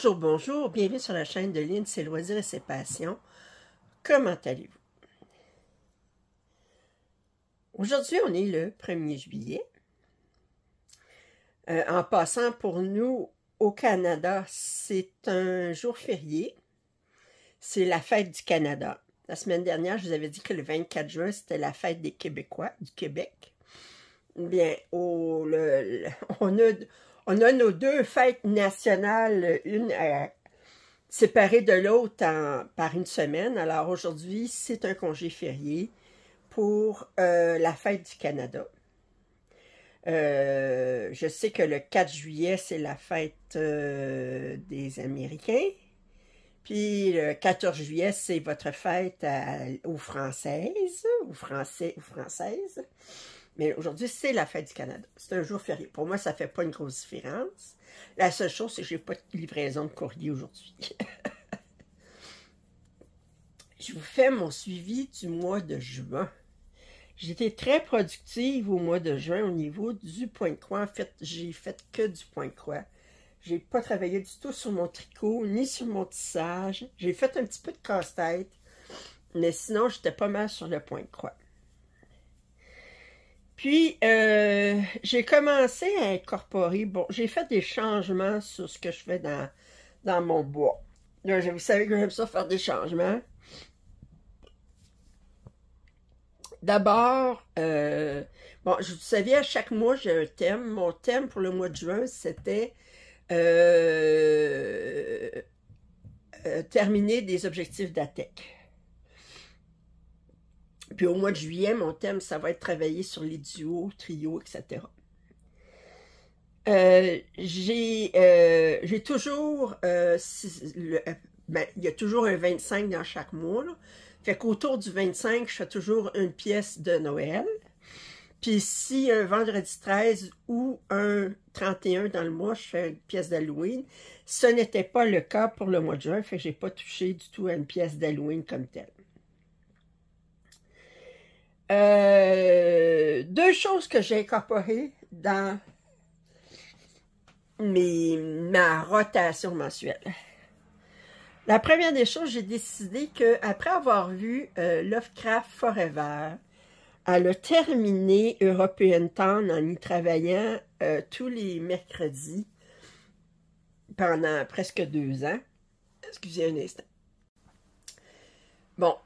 Bonjour, bonjour, bienvenue sur la chaîne de Lynn, ses loisirs et ses passions. Comment allez-vous? Aujourd'hui, on est le 1er juillet. En passant, pour nous, au Canada, c'est un jour férié. C'est la fête du Canada. La semaine dernière, je vous avais dit que le 24 juin, c'était la fête des Québécois, du Québec. Bien, on a nos deux fêtes nationales, une séparée de l'autre par une semaine. Alors aujourd'hui, c'est un congé férié pour la fête du Canada. Je sais que le 4 juillet, c'est la fête des Américains. Puis le 14 juillet, c'est votre fête aux Françaises, aux Français, aux Françaises. Mais aujourd'hui, c'est la fête du Canada. C'est un jour férié. Pour moi, ça ne fait pas une grosse différence. La seule chose, c'est que je n'ai pas de livraison de courrier aujourd'hui. Je vous fais mon suivi du mois de juin. J'ai été très productive au mois de juin au niveau du point de croix. En fait, j'ai fait que du point de croix. J'ai pas travaillé du tout sur mon tricot, ni sur mon tissage. J'ai fait un petit peu de casse-tête. Mais sinon, j'étais pas mal sur le point de croix. Puis, j'ai commencé à incorporer, bon, j'ai fait des changements sur ce que je fais dans mon bois. Là, vous savez que j'aime ça faire des changements. D'abord, bon, vous savez, à chaque mois, j'ai un thème. Mon thème pour le mois de juin, c'était terminer des objectifs d'ATEC. Puis au mois de juillet, mon thème, ça va être travailler sur les duos, trios, etc. J'ai toujours, il y a toujours un 25 dans chaque mois, là. Fait qu'autour du 25, je fais toujours une pièce de Noël. Puis si un vendredi 13 ou un 31 dans le mois, je fais une pièce d'Halloween. Ce n'était pas le cas pour le mois de juin, fait que j'ai pas touché du tout à une pièce d'Halloween comme telle. Deux choses que j'ai incorporées dans ma rotation mensuelle. La première des choses, j'ai décidé qu'après avoir vu Lovecraft Forever, elle a terminé European Town en y travaillant tous les mercredis pendant presque 2 ans. Excusez un instant. Bon,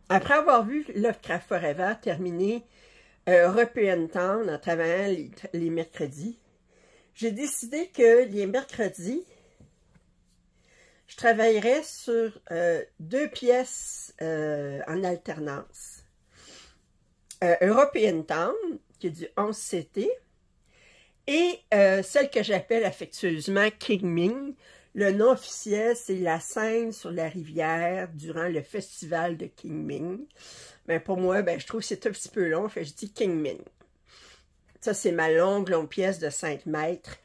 après avoir vu Lovecraft Forever terminer European Town en travaillant les mercredis, j'ai décidé que les mercredis, je travaillerais sur 2 pièces en alternance. European Town, qui est du 11 CT, et celle que j'appelle affectueusement King Ming. Le nom officiel, c'est la scène sur la rivière durant le festival de King Ming. Mais pour moi, je trouve que c'est un petit peu long, fait que je dis King Ming. Ça, c'est ma longue pièce de 5 mètres.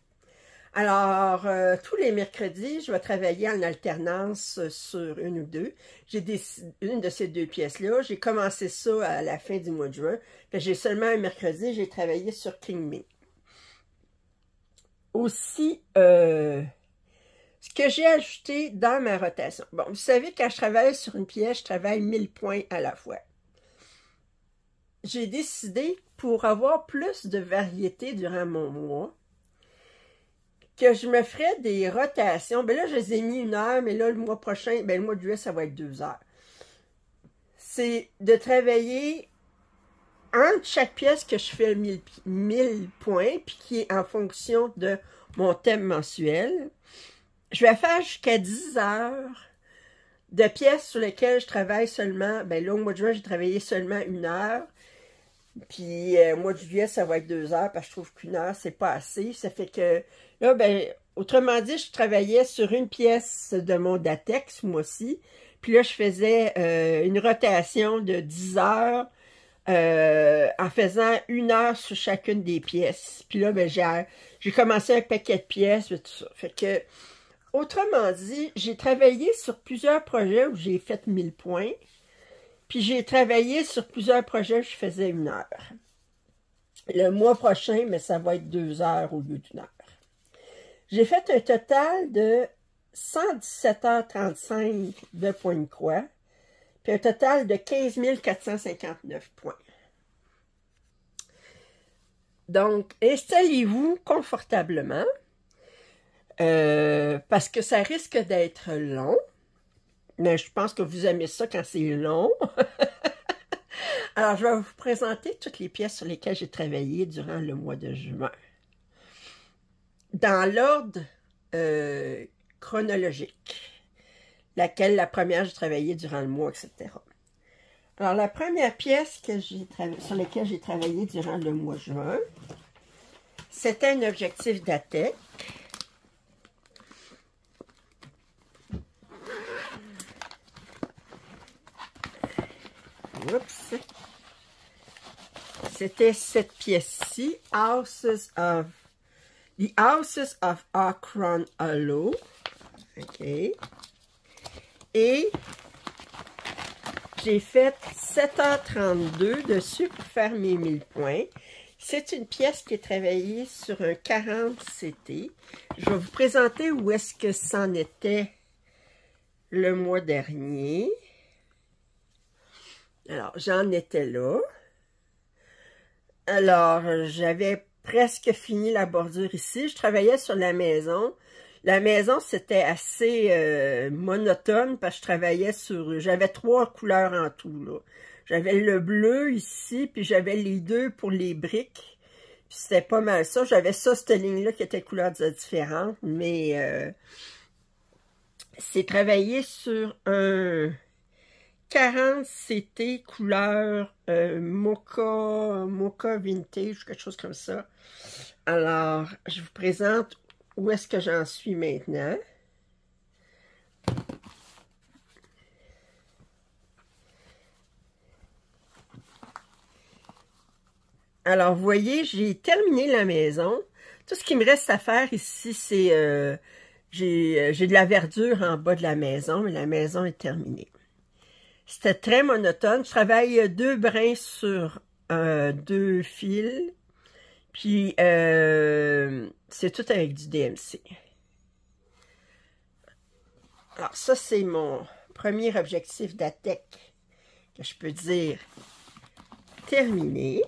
Alors, tous les mercredis, je vais travailler en alternance sur une ou deux. J'ai une de ces 2 pièces-là. J'ai commencé ça à la fin du mois de juin. J'ai seulement un mercredi, j'ai travaillé sur King Ming. Aussi, ce que j'ai ajouté dans ma rotation. Bon, vous savez, quand je travaille sur une pièce, je travaille 1000 points à la fois. J'ai décidé, pour avoir plus de variété durant mon mois, que je me ferais des rotations. Là, je les ai mis 1 heure, mais là, le mois prochain, le mois de juillet, ça va être 2 heures. C'est de travailler entre chaque pièce que je fais 1000 points, puis qui est en fonction de mon thème mensuel. Je vais faire jusqu'à 10 heures de pièces sur lesquelles je travaille seulement. Là, au mois de juin, j'ai travaillé seulement 1 heure. Puis, au mois de juillet, ça va être 2 heures, parce que je trouve qu'1 heure, c'est pas assez. Ça fait que, là, autrement dit, je travaillais sur une pièce de mon DATEC ce mois-ci. Puis là, je faisais une rotation de 10 heures en faisant 1 heure sur chacune des pièces. Puis là, j'ai commencé un paquet de pièces et tout ça. Fait que, autrement dit, j'ai travaillé sur plusieurs projets où j'ai fait 1000 points. Puis j'ai travaillé sur plusieurs projets où je faisais 1 heure. Le mois prochain, mais ça va être 2 heures au lieu d'1 heure. J'ai fait un total de 117h35 de points de croix, puis un total de 15 459 points. Donc, installez-vous confortablement, parce que ça risque d'être long, mais je pense que vous aimez ça quand c'est long. Alors, je vais vous présenter toutes les pièces sur lesquelles j'ai travaillé durant le mois de juin. Dans l'ordre chronologique, la première j'ai travaillé durant le mois, etc. Alors, la première pièce sur laquelle j'ai travaillé durant le mois de juin, c'était un objectif d'ATEC. Oups! C'était cette pièce-ci, The Houses of Akron Hollow. OK. Et j'ai fait 7h32 dessus pour faire mes 1000 points. C'est une pièce qui est travaillée sur un 40 CT. Je vais vous présenter où est-ce que c'en était le mois dernier. Alors, j'en étais là. Alors, j'avais presque fini la bordure ici. Je travaillais sur la maison. La maison, c'était assez monotone parce que je travaillais sur... J'avais 3 couleurs en tout, là. J'avais le bleu ici, puis j'avais les 2 pour les briques. Puis c'était pas mal ça. J'avais ça, cette ligne-là, qui était couleurs différentes, mais c'est travaillé sur un 40 CT couleur mocha vintage, quelque chose comme ça. Alors, je vous présente où est-ce que j'en suis maintenant. Alors, vous voyez, j'ai terminé la maison. Tout ce qui me reste à faire ici, c'est... j'ai de la verdure en bas de la maison, mais la maison est terminée. C'était très monotone. Je travaille 2 brins sur 2 fils. Puis, c'est tout avec du DMC. Alors, ça, c'est mon premier objectif d'ATEC que je peux dire terminé.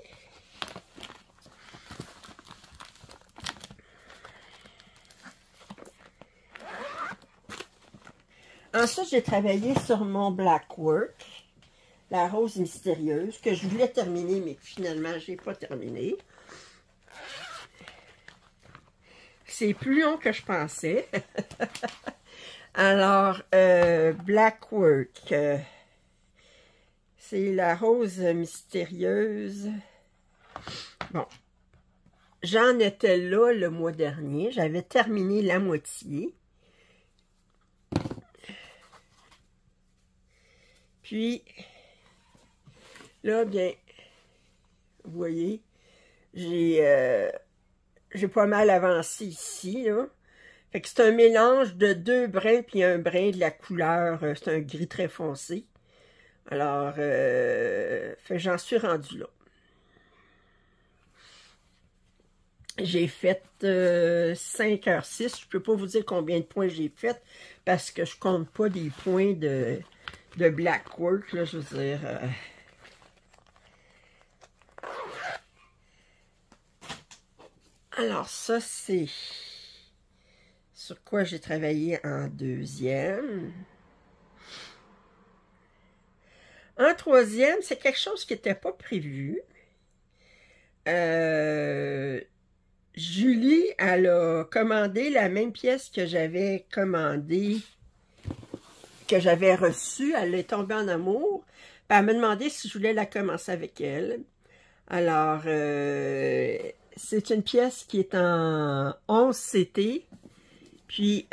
Ensuite, j'ai travaillé sur mon Blackwork, la rose mystérieuse, que je voulais terminer, mais finalement, je n'ai pas terminé. C'est plus long que je pensais. Alors, Blackwork, c'est la rose mystérieuse. Bon, j'en étais là le mois dernier. J'avais terminé la moitié. Puis, là, bien, vous voyez, j'ai pas mal avancé ici, là. Fait que c'est un mélange de 2 brins, puis un brin de la couleur, c'est un gris très foncé. Alors, j'en suis rendue là. J'ai fait 5h06, je peux pas vous dire combien de points j'ai fait, parce que je compte pas des points de Blackwork, là, je veux dire... Alors, ça, c'est sur quoi j'ai travaillé en deuxième. En troisième, c'est quelque chose qui n'était pas prévu. Julie, elle a commandé la même pièce que j'avais commandée, que j'avais reçue. Elle est tombée en amour. Puis elle m'a demandé si je voulais la commencer avec elle. Alors, c'est une pièce qui est en 11 CT. Puis,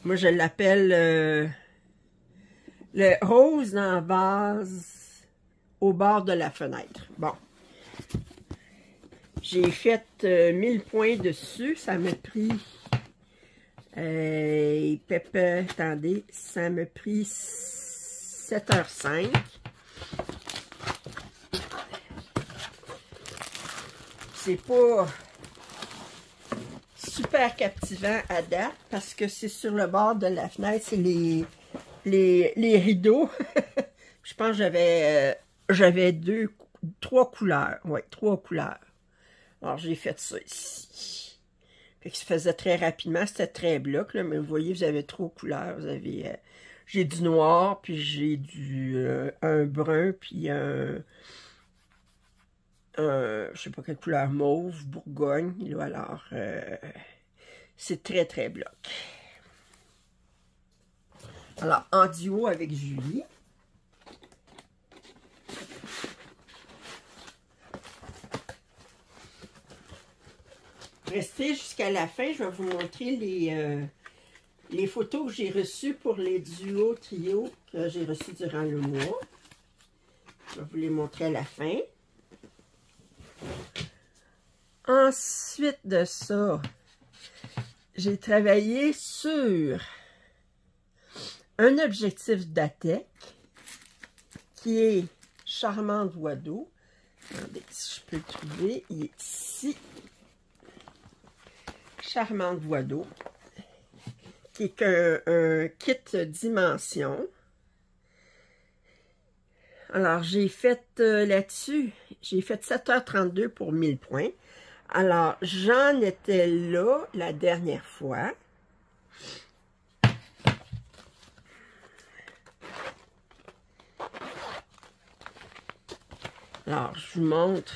moi, je l'appelle le rose dans vase au bord de la fenêtre. Bon. J'ai fait 1000 points dessus. Ça m'a pris... attendez, ça m'a pris 7h05. C'est pas super captivant à date parce que c'est sur le bord de la fenêtre, c'est les rideaux. Je pense que j'avais trois couleurs. Oui, trois couleurs. Alors, j'ai fait ça ici. Fait que ça faisait très rapidement, c'était très bloc, là, mais vous voyez, vous avez trois couleurs. Vous avez, j'ai du noir, puis j'ai un brun, puis je sais pas quelle couleur, mauve, bourgogne. Là, alors, c'est très, très bloc. Alors, en duo avec Julie. Restez jusqu'à la fin, je vais vous montrer les photos que j'ai reçues pour les duos, trios que j'ai reçus durant le mois. Je vais vous les montrer à la fin. Ensuite de ça, j'ai travaillé sur un objectif d'Atec qui est Charmante Voix d'eau. Attendez, si je peux le trouver, il est ici. Charmante Voix d'eau, qui est un kit dimension. Alors, j'ai fait là-dessus, j'ai fait 7h32 pour 1000 points. Alors, j'en étais là la dernière fois. Alors, je vous montre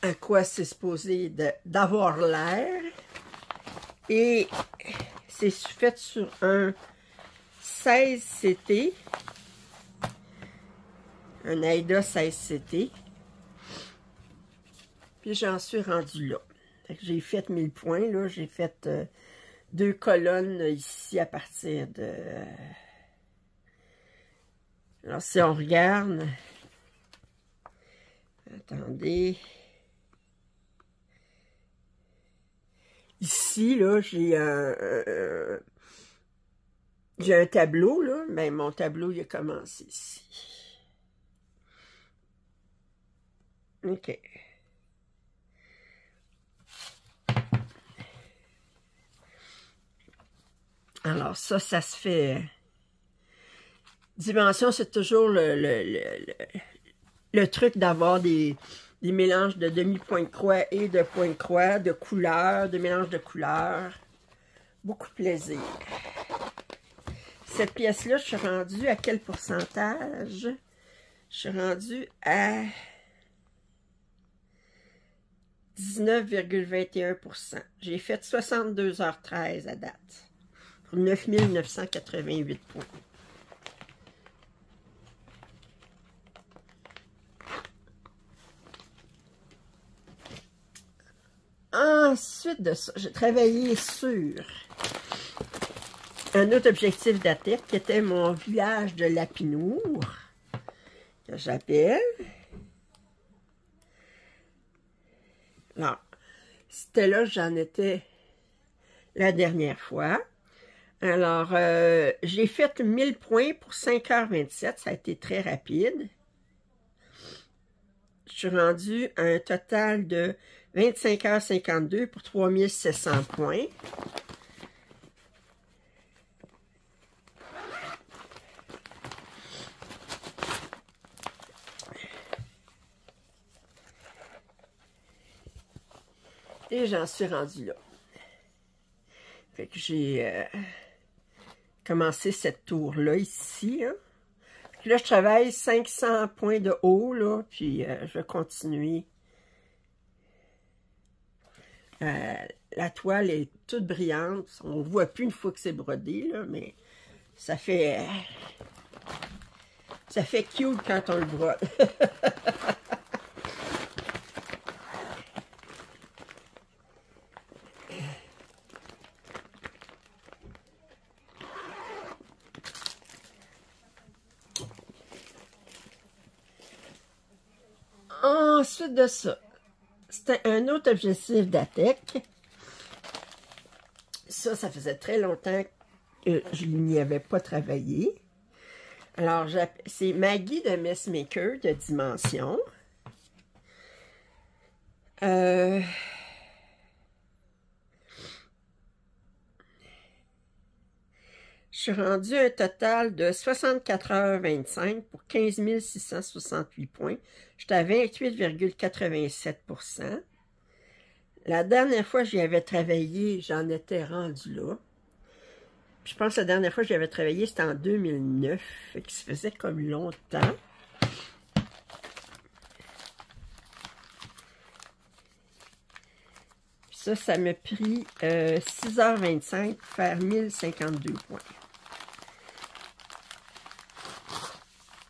à quoi c'est supposé d'avoir l'air. Et c'est fait sur un 16CT. Un AIDA 16CT. Puis j'en suis rendue là. J'ai fait 1000 points, là. J'ai fait 2 colonnes ici à partir de... Alors, si on regarde... Attendez... Ici, là, j'ai un tableau, là. Mais mon tableau, il a commencé ici. OK. Alors, ça se fait... Dimension, c'est toujours le truc d'avoir des mélanges de demi-point de croix et de point de croix, de couleurs, de mélanges de couleurs. Beaucoup de plaisir. Cette pièce-là, je suis rendue à quel pourcentage? Je suis rendue à 19,21%. J'ai fait 62h13 à date. Pour 9988 points. Ensuite de ça, j'ai travaillé sur un autre objectif d'Atec qui était mon village de Lapinour, que j'appelle. Alors, c'était là que j'en étais la dernière fois. Alors, j'ai fait 1000 points pour 5h27, ça a été très rapide. Je suis rendue à un total de 25h52 pour 3700 points. Et j'en suis rendue là. Fait que j'ai commencé cette tour-là ici. Hein. Là, je travaille 500 points de haut, là, puis je vais continuer. La toile est toute brillante. On ne voit plus une fois que c'est brodé, là, mais ça fait cute quand on le brode. Ensuite de ça, c'était un autre objectif d'Atec. Ça faisait très longtemps que je n'y avais pas travaillé. Alors, c'est Maggie de Messmaker de Dimension. suis rendue à un total de 64h25 pour 15 668 points. J'étais à 28,87%. La dernière fois que j'y avais travaillé, j'en étais rendue là. Puis je pense que la dernière fois que j'y avais travaillé, c'était en 2009. Fait que ça faisait comme longtemps. Ça m'a pris 6h25 pour faire 1052 points.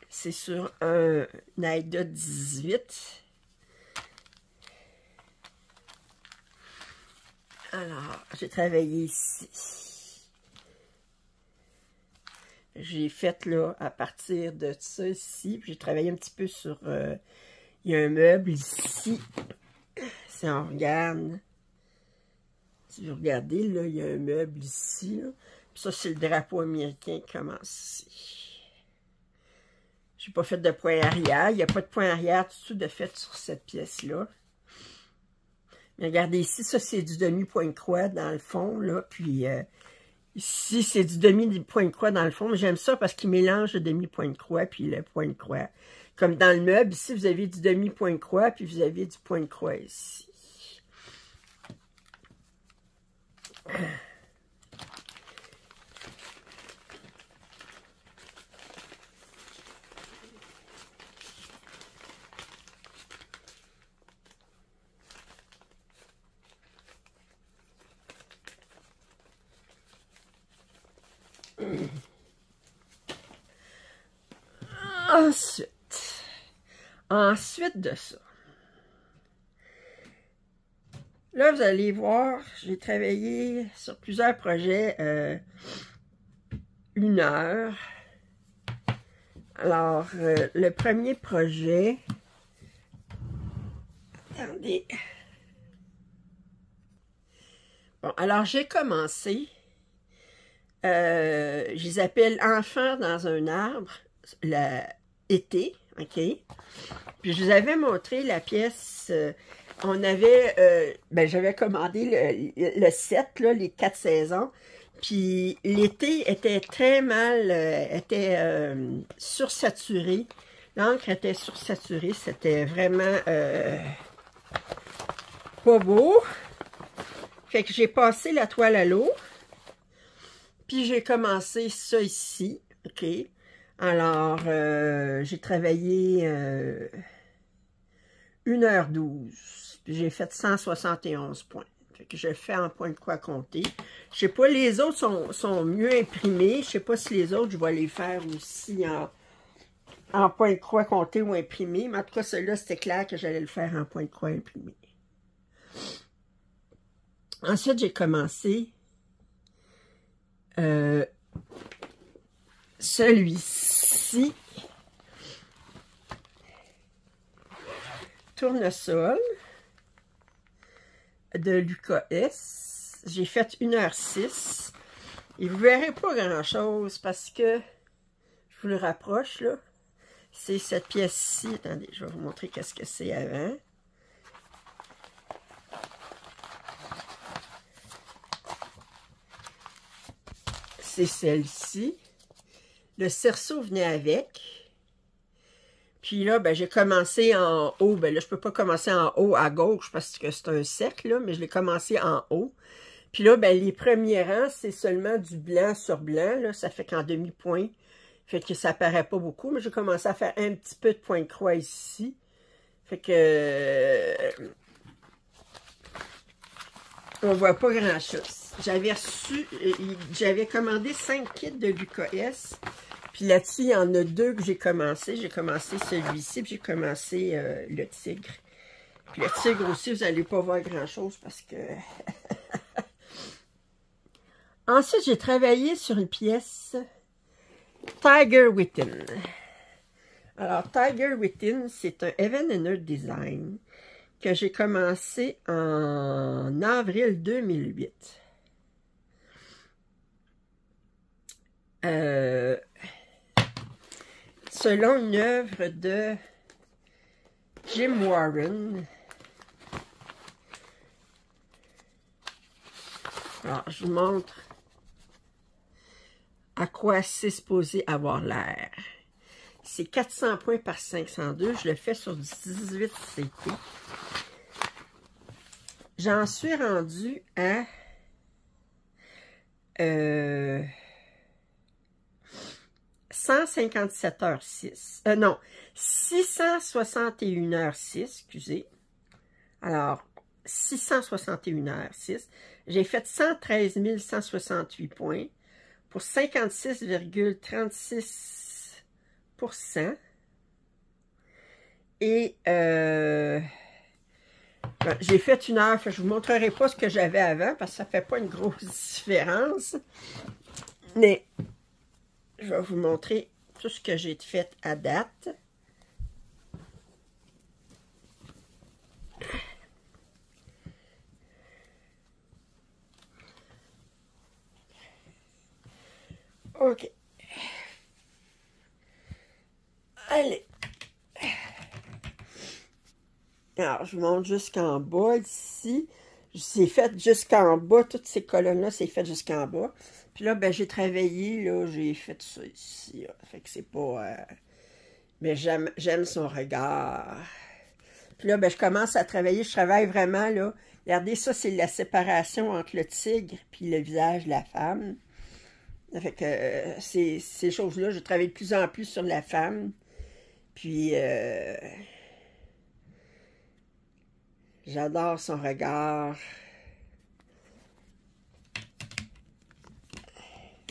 C'est sur un AIDA 18. Alors, j'ai travaillé ici. J'ai fait là, à partir de ça ici, j'ai travaillé un petit peu sur... il y a un meuble ici. Si on regarde... Si vous regardez, là, il y a un meuble ici. Là. Puis ça, c'est le drapeau américain qui commence ici. J'ai pas fait de point arrière. Il n'y a pas de point arrière du tout de fait sur cette pièce-là. Mais regardez ici, ça, c'est du demi-point de croix dans le fond. Là. Puis ici, c'est du demi-point de croix dans le fond. Mais j'aime ça parce qu'il mélange le demi-point de croix puis le point de croix. Comme dans le meuble, ici, vous avez du demi-point de croix puis vous avez du point de croix ici. Ensuite de ça, là, vous allez voir, j'ai travaillé sur plusieurs projets 1 heure. Alors, le premier projet, attendez. Bon, alors j'ai commencé, je les appelle enfants dans un arbre, l'été, ok? Puis je vous avais montré la pièce... on avait, j'avais commandé le set, là, les 4 saisons. Puis l'été était très mal, était sursaturé. L'encre était sursaturée. C'était vraiment pas beau. Fait que j'ai passé la toile à l'eau. Puis j'ai commencé ça ici. OK. Alors, j'ai travaillé 1h12. Puis j'ai fait 171 points. Fait que je fais en point de croix compté. Je sais pas, les autres sont mieux imprimés. Je sais pas si les autres, je vais les faire aussi en point de croix compté ou imprimé. Mais en tout cas, celui-là, c'était clair que j'allais le faire en point de croix imprimé. Ensuite, j'ai commencé celui-ci. Tournesol de l'UKS. J'ai fait 1h06. Et vous verrez pas grand-chose parce que je vous le rapproche là. C'est cette pièce-ci. Attendez, je vais vous montrer qu'est-ce que c'est avant. C'est celle-ci. Le cerceau venait avec. Puis là, j'ai commencé en haut. Là, je peux pas commencer en haut à gauche parce que c'est un cercle, là, mais je l'ai commencé en haut. Puis là, les premiers rangs, c'est seulement du blanc sur blanc. Là, ça fait qu'en demi-point. Fait que ça paraît pas beaucoup, mais j'ai commencé à faire un petit peu de point de croix ici. Fait que... on voit pas grand-chose. J'avais commandé 5 kits de l'UKS. Puis là-dessus, il y en a 2 que j'ai commencé. J'ai commencé celui-ci, puis j'ai commencé le tigre. Puis le tigre aussi, vous n'allez pas voir grand-chose parce que... Ensuite, j'ai travaillé sur une pièce Tiger Within. Alors, Tiger Within, c'est un Evenener Design que j'ai commencé en avril 2008. Selon une œuvre de Jim Warren. Alors, je vous montre. à quoi c'est supposé avoir l'air. C'est 400 points par 502. Je le fais sur 18 CT. J'en suis rendue à 157h06. Non, 661h06, excusez. Alors, 661h06. J'ai fait 113 168 points pour 56,36%. Et j'ai fait 1 heure. Je ne vous montrerai pas ce que j'avais avant parce que ça ne fait pas une grosse différence. Mais je vais vous montrer tout ce que j'ai fait à date. OK. Allez. Alors, je monte jusqu'en bas ici. C'est fait jusqu'en bas. Toutes ces colonnes-là, c'est fait jusqu'en bas. Puis là, ben, j'ai travaillé, là, j'ai fait ça ici. Là. Fait que c'est pas... Mais j'aime son regard. Puis là, ben, je commence à travailler. Je travaille vraiment, là. Regardez, ça, c'est la séparation entre le tigre puis le visage de la femme. Fait que ces choses-là, je travaille de plus en plus sur la femme. Puis... j'adore son regard.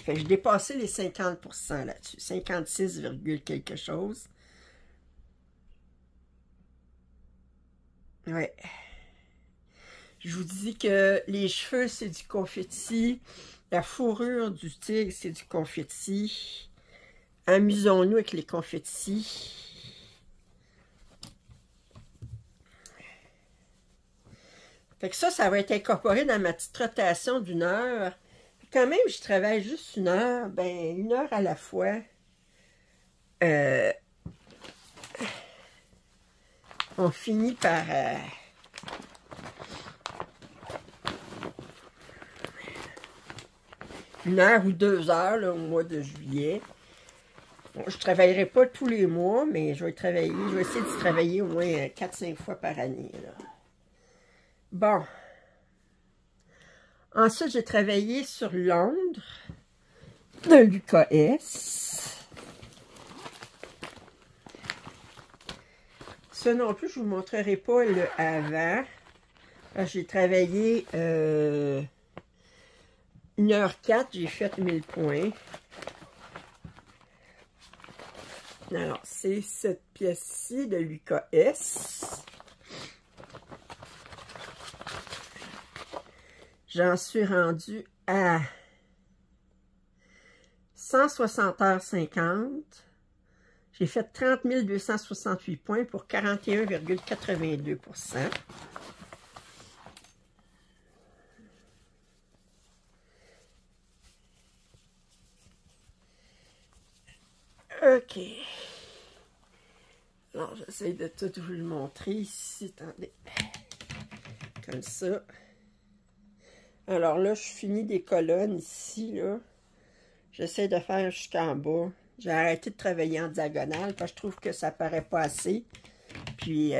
Fait que je dépassais les 50% là-dessus. 56, quelque chose. Ouais. Je vous dis que les cheveux, c'est du confetti. La fourrure du tigre, c'est du confetti. Amusons-nous avec les confettis. Fait que ça va être incorporé dans ma petite rotation d'1 heure. Puis quand même, je travaille juste 1 heure. Ben, 1 heure à la fois. On finit par... 1 heure ou 2 heures là, au mois de juillet. Bon, je ne travaillerai pas tous les mois, mais je vais travailler. Je vais essayer de travailler au moins 4-5 fois par année. Là. Bon. Ensuite, j'ai travaillé sur Londres de l'UKS. Ça non plus, je ne vous montrerai pas le avant. J'ai travaillé 1h04, j'ai fait 1000 points. Alors, c'est cette pièce-ci de l'UKS. J'en suis rendue à 160h50. J'ai fait 30 268 points pour 41,82%. OK. Alors, j'essaie de tout vous le montrer ici. Attendez. Comme ça. Alors là, je finis des colonnes ici, là. J'essaie de faire jusqu'en bas. J'ai arrêté de travailler en diagonale parce que je trouve que ça paraît pas assez. Puis,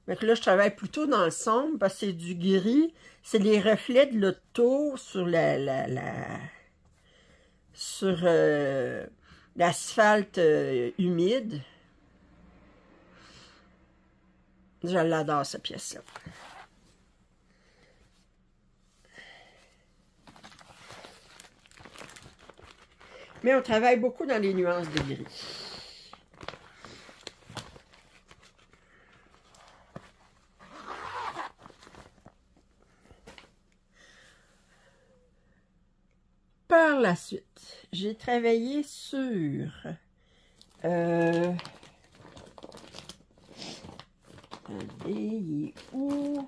donc là, je travaille plutôt dans le sombre parce que c'est du gris. C'est les reflets de l'auto sur sur l'asphalte humide. Je l'adore, cette pièce-là. Mais on travaille beaucoup dans les nuances de gris. Par la suite, j'ai travaillé sur attendez, il est où?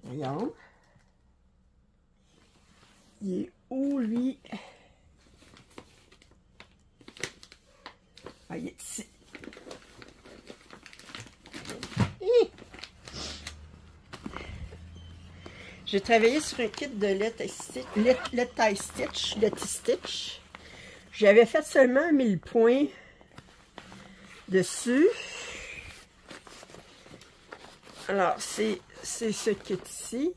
Voyons. Il est où, lui? J'ai travaillé sur un kit de Letty Stitch. J'avais fait seulement 1000 points dessus. Alors, c'est ce kit-ci,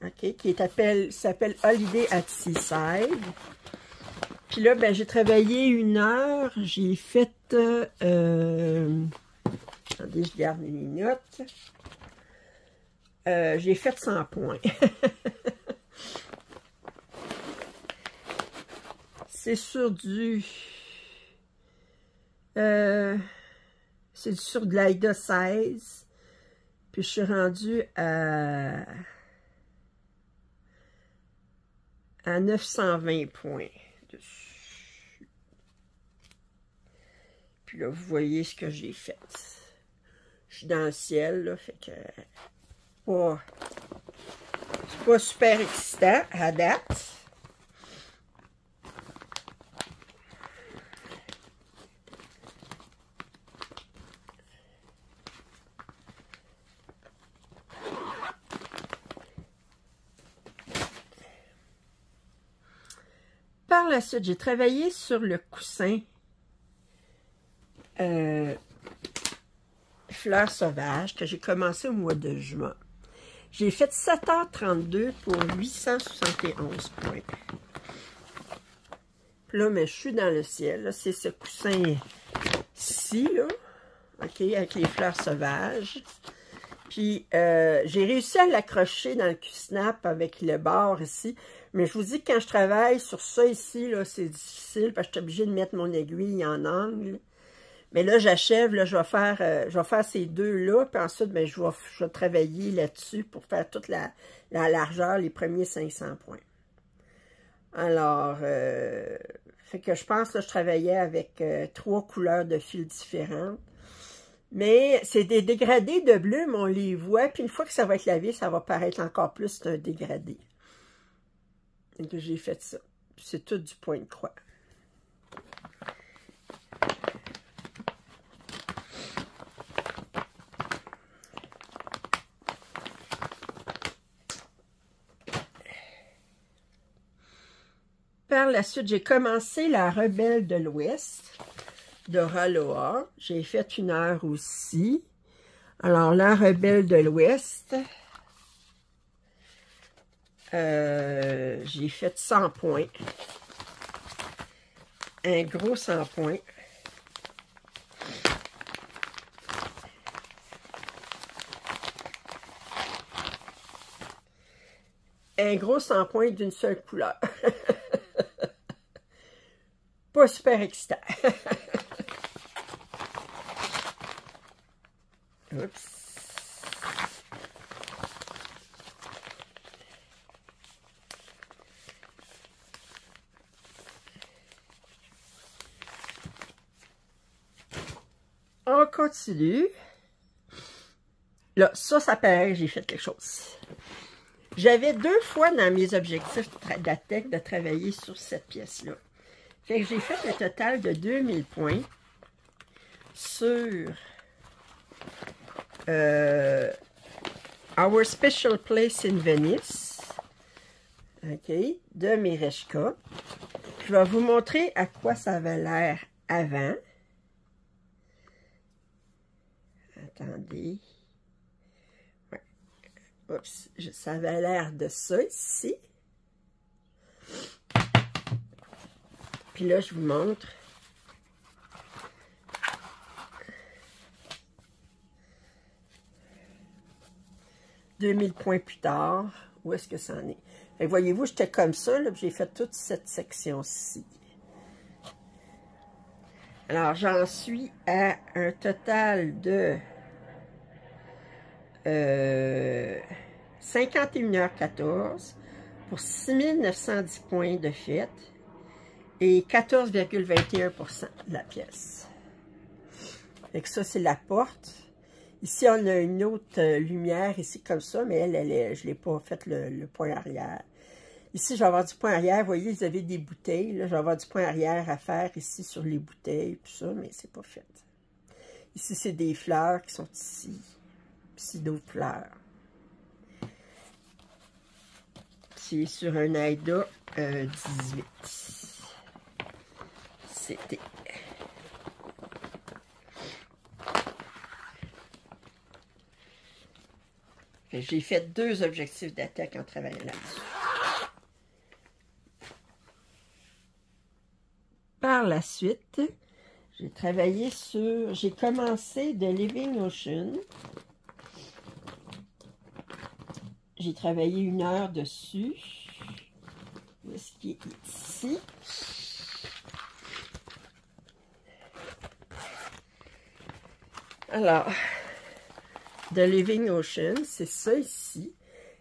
OK, qui s'appelle Holiday at Seaside. Puis là, ben, j'ai travaillé 1 heure. J'ai fait... attendez, je garde mes notes. J'ai fait 100 points. C'est sur du... c'est sur de l'AIDA 16. Puis je suis rendue à 920 points dessus. Puis là, vous voyez ce que j'ai fait. Je suis dans le ciel, là, fait que... c'est pas super excitant à date. Par la suite, j'ai travaillé sur le coussin Fleurs sauvages que j'ai commencé au mois de juin. J'ai fait 7h32 pour 871 points. Puis là, mais je suis dans le ciel. C'est ce coussin-ci, là, OK, avec les fleurs sauvages. Puis, j'ai réussi à l'accrocher dans le Q-snap avec le bord ici. Mais je vous dis que quand je travaille sur ça ici, là, c'est difficile parce que je suis obligée de mettre mon aiguille en angle. Mais là, j'achève, là, je vais faire ces deux-là, puis ensuite, ben, je vais travailler là-dessus pour faire toute la largeur, les premiers 500 points. Alors, fait que je pense que je travaillais avec 3 couleurs de fils différentes. Mais c'est des dégradés de bleu, mais on les voit, puis une fois que ça va être lavé, ça va paraître encore plus, c'est un dégradé. Et que j'ai fait ça. C'est tout du point de croix. Par la suite, j'ai commencé la Rebelle de l'Ouest de Raloa. J'ai fait 1 heure aussi. Alors, la Rebelle de l'Ouest, j'ai fait 100 points. Un gros 100 points. Un gros 100 points d'une seule couleur. Pas super excitant. Oups. On continue. Là, ça paraît que j'ai fait quelque chose. J'avais 2 fois dans mes objectifs d'ATEC de travailler sur cette pièce-là. Fait que j'ai fait le total de 2000 points sur Our Special Place in Venice, OK, de Mereshka. Je vais vous montrer à quoi ça avait l'air avant. Attendez. Ouais. Oups, ça avait l'air de ça ici. Puis là, je vous montre. « 2000 points plus tard, où est-ce que ça en est? » Et voyez-vous, j'étais comme ça, là, j'ai fait toute cette section-ci. Alors, j'en suis à un total de 51h14 pour 6910 points de fait et 14,21% de la pièce. Et ça, c'est la porte. Ici, on a une autre lumière, ici, comme ça, mais je ne l'ai pas fait le point arrière. Ici, je vais avoir du point arrière. Vous voyez, vous avez des bouteilles. Là, je vais avoir du point arrière à faire ici sur les bouteilles, tout ça, mais c'est pas fait. Ici, c'est des fleurs qui sont ici. Ici, d'autres fleurs. C'est sur un AIDA 18. C'était. J'ai fait 2 objectifs d'attaque en travaillant là-dessus. Par la suite, j'ai travaillé sur... J'ai commencé de Living Ocean. J'ai travaillé 1 heure dessus. Ce qui est ici. Alors, The Living Ocean, c'est ça ici.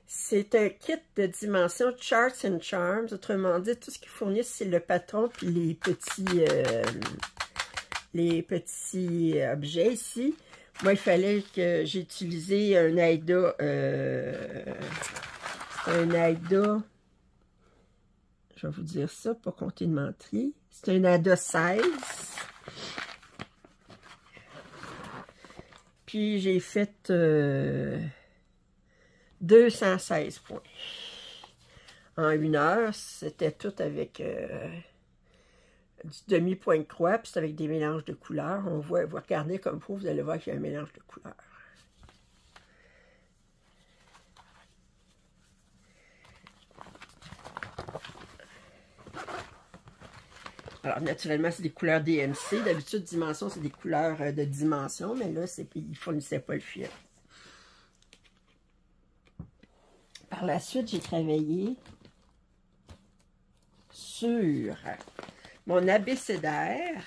C'est un kit de dimension Charts and Charms. Autrement dit, tout ce qu'ils fournissent, c'est le patron puis les petits objets ici. Moi, il fallait que j'utilise un AIDA. Je vais vous dire ça, pas compter de menterie. C'est un AIDA 16. Puis j'ai fait 216 points. En 1 heure, c'était tout avec du demi-point de croix, puis c'est avec des mélanges de couleurs. On voit, vous regardez comme vous allez voir qu'il y a un mélange de couleurs. Alors, naturellement, c'est des couleurs DMC. D'habitude, dimension, c'est des couleurs de dimension, mais là, ils ne fournissaient pas le fil. Par la suite, j'ai travaillé sur mon abécédaire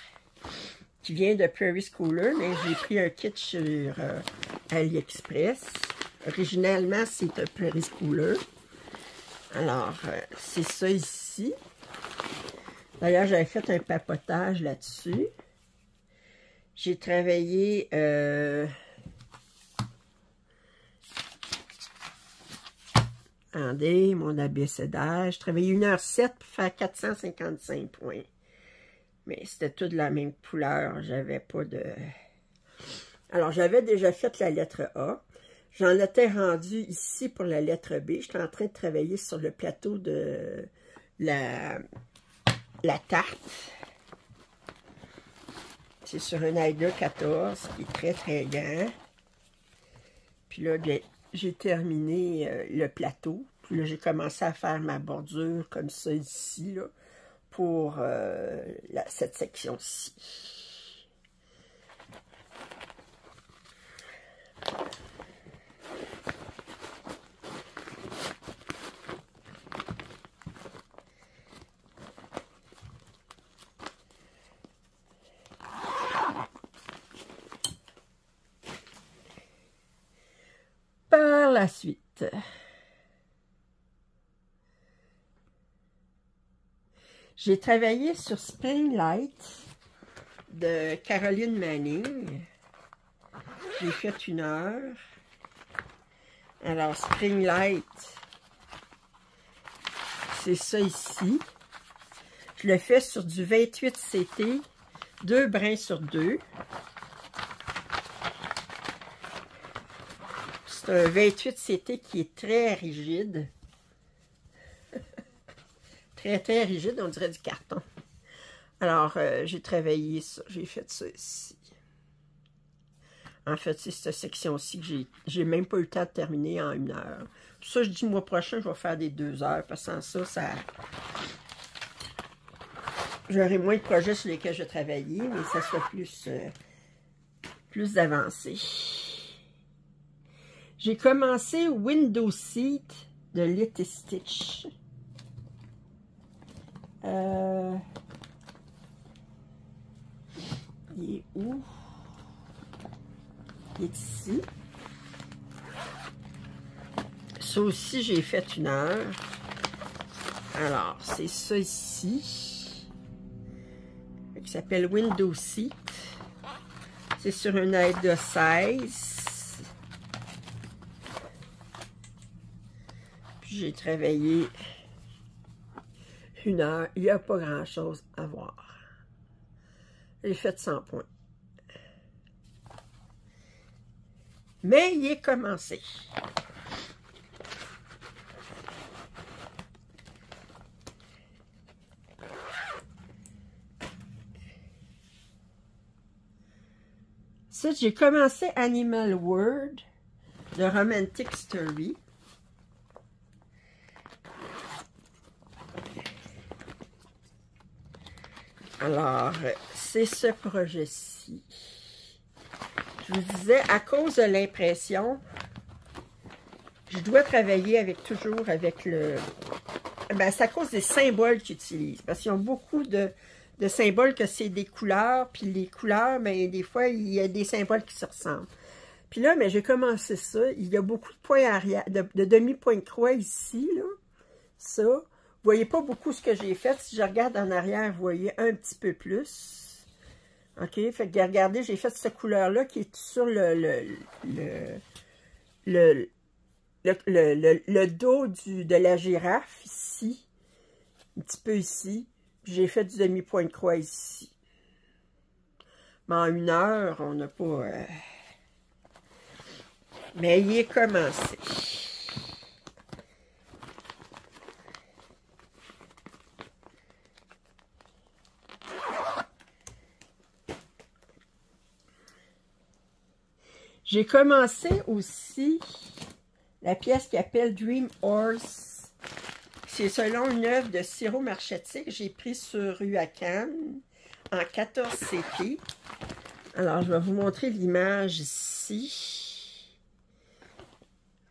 qui vient de Prairie Schooler, mais j'ai pris un kit sur AliExpress. Originalement, c'est un Prairie Schooler. Alors, c'est ça ici. D'ailleurs, j'avais fait un papotage là-dessus. J'ai travaillé... Attendez, mon abécédaire. J'ai travaillé 1h07 pour faire 455 points. Mais c'était tout de la même couleur. J'avais pas de... Alors, j'avais déjà fait la lettre A. J'en étais rendu ici pour la lettre B. J'étais en train de travailler sur le plateau de la tarte. C'est sur un AIDA 14 qui est très très grand. Puis là, j'ai terminé le plateau. Puis là, j'ai commencé à faire ma bordure comme ça ici, là, pour cette section-ci. Par la suite, j'ai travaillé sur Spring Light de Caroline Manning. J'ai fait 1 heure. Alors, Spring Light, c'est ça ici. Je le fais sur du 28 CT, 2 brins sur 2. C'est un 28 CT qui est très rigide. Très, très rigide, on dirait du carton. Alors, j'ai travaillé ça, j'ai fait ça ici. En fait, c'est cette section-ci que j'ai même pas eu le temps de terminer en 1 heure. Ça, je dis, le mois prochain, je vais faire des 2 heures, parce que sans ça, j'aurai moins de projets sur lesquels je vais travailler, mais ça sera plus avancé. J'ai commencé Window Seat de Lit & Stitch. Il est où? Il est ici. Ça aussi, j'ai fait 1 heure. Alors, c'est ça ici. Qui s'appelle Window Seat. C'est sur un AIDA 16. Puis j'ai travaillé 1 heure. Il n'y a pas grand-chose à voir. J'ai fait 100 points. Mais il est commencé. Ensuite, j'ai commencé Animal World de Romantic Story. Alors, c'est ce projet-ci. Je vous disais, à cause de l'impression, je dois travailler toujours avec le... Ben, c'est à cause des symboles qu'ils utilisent. Parce qu'ils ont beaucoup de symboles que c'est des couleurs. Puis les couleurs, ben, des fois, il y a des symboles qui se ressemblent. Puis là, ben, j'ai commencé ça. Il y a beaucoup de points arrière, de demi-points de croix ici, là. Ça. Vous voyez pas beaucoup ce que j'ai fait. Si je regarde en arrière, vous voyez un petit peu plus. OK? Fait que regardez, j'ai fait cette couleur-là qui est sur le dos de la girafe ici. Un petit peu ici. J'ai fait du demi-point de croix ici. Mais en 1 heure, on n'a pas... Mais il est commencé. J'ai commencé aussi la pièce qui s'appelle Dream Horse. C'est selon une œuvre de Ciro Marchetti que j'ai pris sur Ruacan en 14 CP. Alors, je vais vous montrer l'image ici.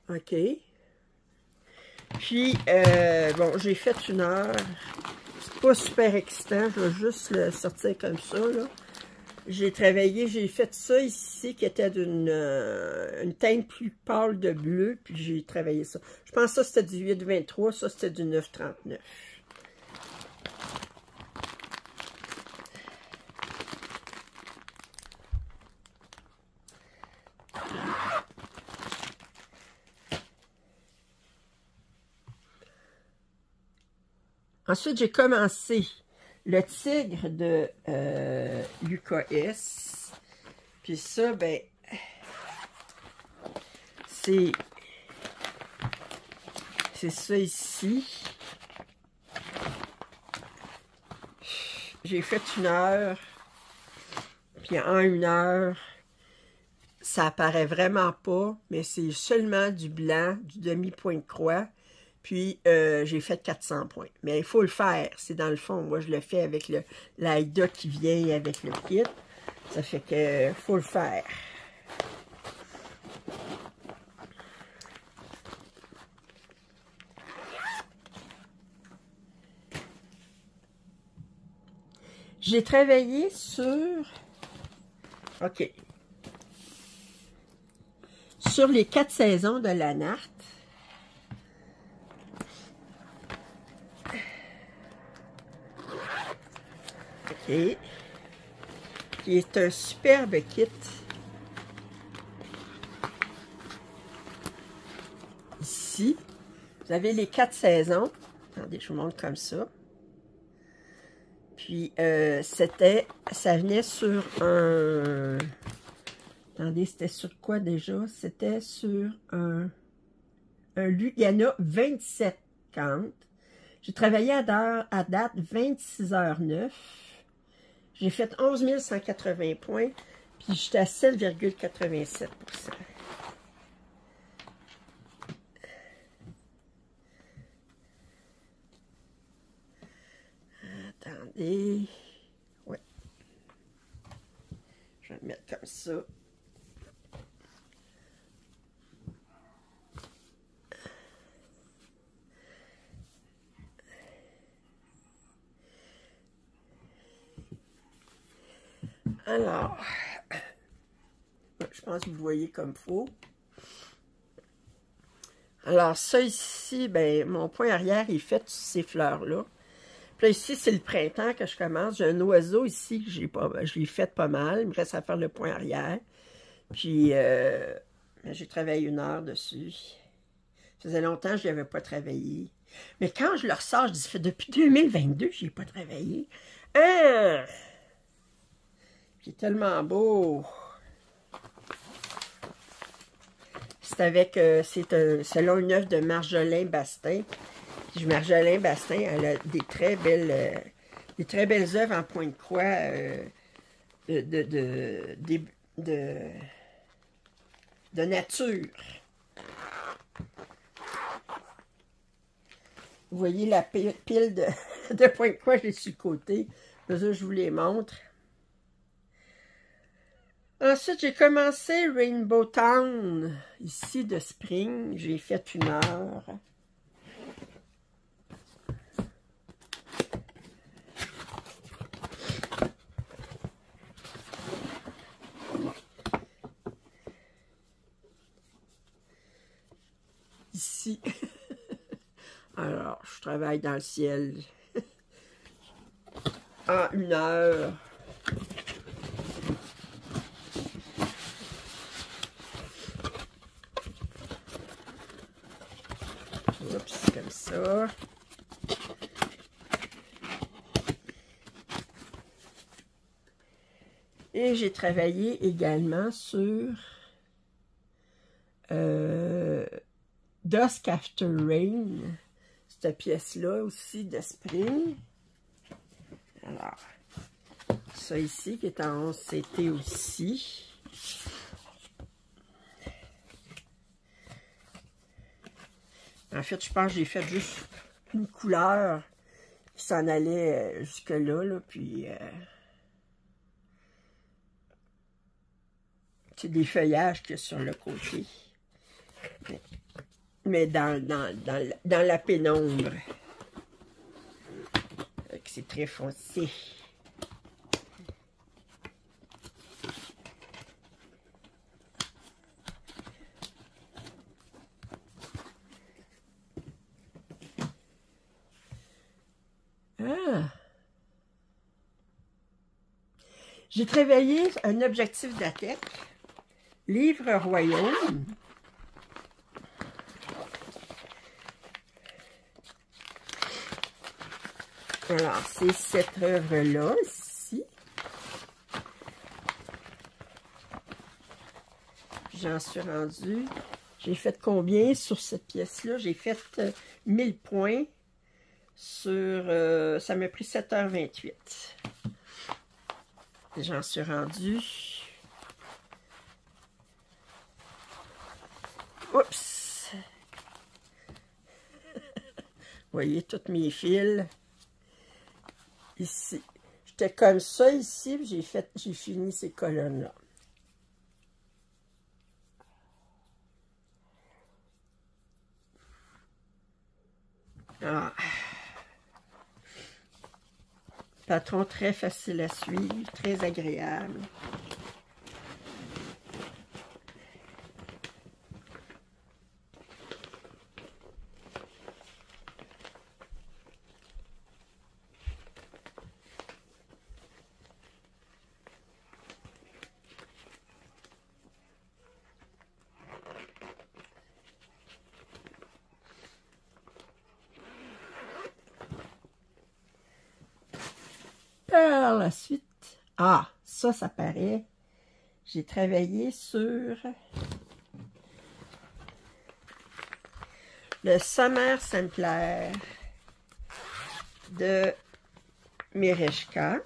OK. Puis, bon, j'ai fait 1 heure. C'est pas super excitant. Je vais juste le sortir comme ça, là. J'ai travaillé, j'ai fait ça ici, qui était d'une une teinte plus pâle de bleu, puis j'ai travaillé ça. Je pense que ça, c'était du 8,23, ça, c'était du 9,39. Ensuite, j'ai commencé le tigre de UKS. Puis ça, ben, c'est ça ici. J'ai fait 1 heure. Puis en 1 heure, ça apparaît vraiment pas, mais c'est seulement du blanc, du demi-point de croix. Puis, j'ai fait 400 points. Mais il faut le faire. C'est dans le fond. Moi, je le fais avec l'AIDA qui vient avec le kit. Ça fait que faut le faire. J'ai travaillé sur... OK. Sur les 4 saisons de la Narte. OK. Qui est un superbe kit. Ici, vous avez les 4 saisons. Attendez, je vous montre comme ça. Puis, ça venait sur un... Attendez, c'était sur quoi déjà? C'était sur un Lugana 27,50. J'ai travaillé à date 26h09. J'ai fait 11 180 points, puis j'étais à 7,87%. Attendez. Ouais. Je vais le mettre comme ça. Alors, je pense que vous voyez comme il faut. Alors, ça ici, ben, mon point arrière est fait sur ces fleurs-là. Puis là, ici, c'est le printemps que je commence. J'ai un oiseau ici que je l'ai fait pas mal. Il me reste à faire le point arrière. Puis, j'ai travaillé 1 heure dessus. Ça faisait longtemps que je n'y avais pas travaillé. Mais quand je le ressors, je dis, ça fait depuis 2022 que je n'y ai pas travaillé. Ah! C'est tellement beau. C'est avec, selon une œuvre de Marjolin Bastin. Puis Marjolin Bastin, elle a des très belles œuvres en point de croix, de nature. Vous voyez la pile de points de croix, je l'ai sur le côté. Là, je vous les montre. Ensuite, j'ai commencé Rainbow Town, ici de Spring. J'ai fait 1 heure. Ici. Alors, je travaille dans le ciel en 1 heure. Oups, comme ça. Et j'ai travaillé également sur Dusk After Rain, cette pièce-là aussi de Spring. Alors, ça ici qui est en 11 CT aussi. En fait, je pense que j'ai fait juste une couleur qui s'en allait jusque-là, là, puis c'est des feuillages qu'il y a sur le côté. Mais dans la pénombre. C'est très foncé. Ah! J'ai travaillé un objectif d'attaque. Livre Royaume. Alors, c'est cette œuvre-là, ici. J'en suis rendue. J'ai fait combien sur cette pièce-là? J'ai fait 1000 points sur... ça m'a pris 7h28. J'en suis rendue. Oups! Vous voyez, tous mes fils. Ici. J'étais comme ça ici, j'ai fini ces colonnes-là. Ah. Patron très facile à suivre, très agréable. Par la suite, ça paraît. J'ai travaillé sur le Summer Sampler de Mereshka.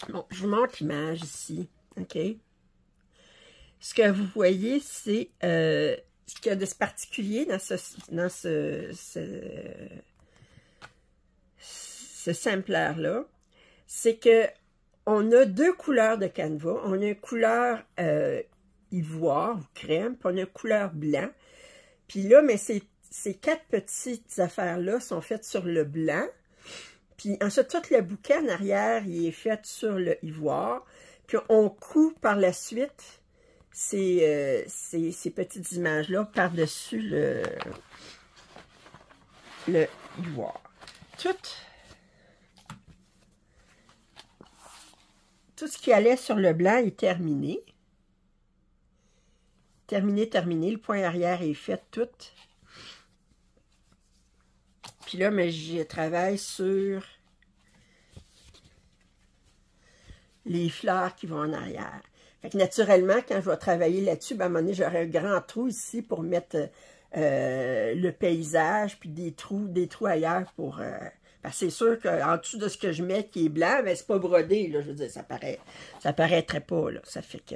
Bon, je vous montre l'image ici, ok? Ce que vous voyez, c'est ce qu'il y a de particulier dans ce sampler-là, c'est que on a 2 couleurs de canevas. On a une couleur ivoire ou crème, puis on a une couleur blanc. Puis là, mais ces 4 petites affaires-là sont faites sur le blanc. Puis ensuite, tout le bouquet en arrière, il est fait sur le ivoire. Puis on coud par la suite ces petites images-là par-dessus le ivoire. Tout ce qui allait sur le blanc est terminé. Terminé. Le point arrière est fait tout. Puis là, mais je travaille sur les fleurs qui vont en arrière. Fait que naturellement, quand je vais travailler là-dessus, ben, à un moment donné, j'aurai un grand trou ici pour mettre le paysage, puis des trous ailleurs pour Parce que c'est sûr qu'en dessous de ce que je mets qui est blanc, ben c'est pas brodé, là, je veux dire, ça paraîtrait pas, là. Ça fait que...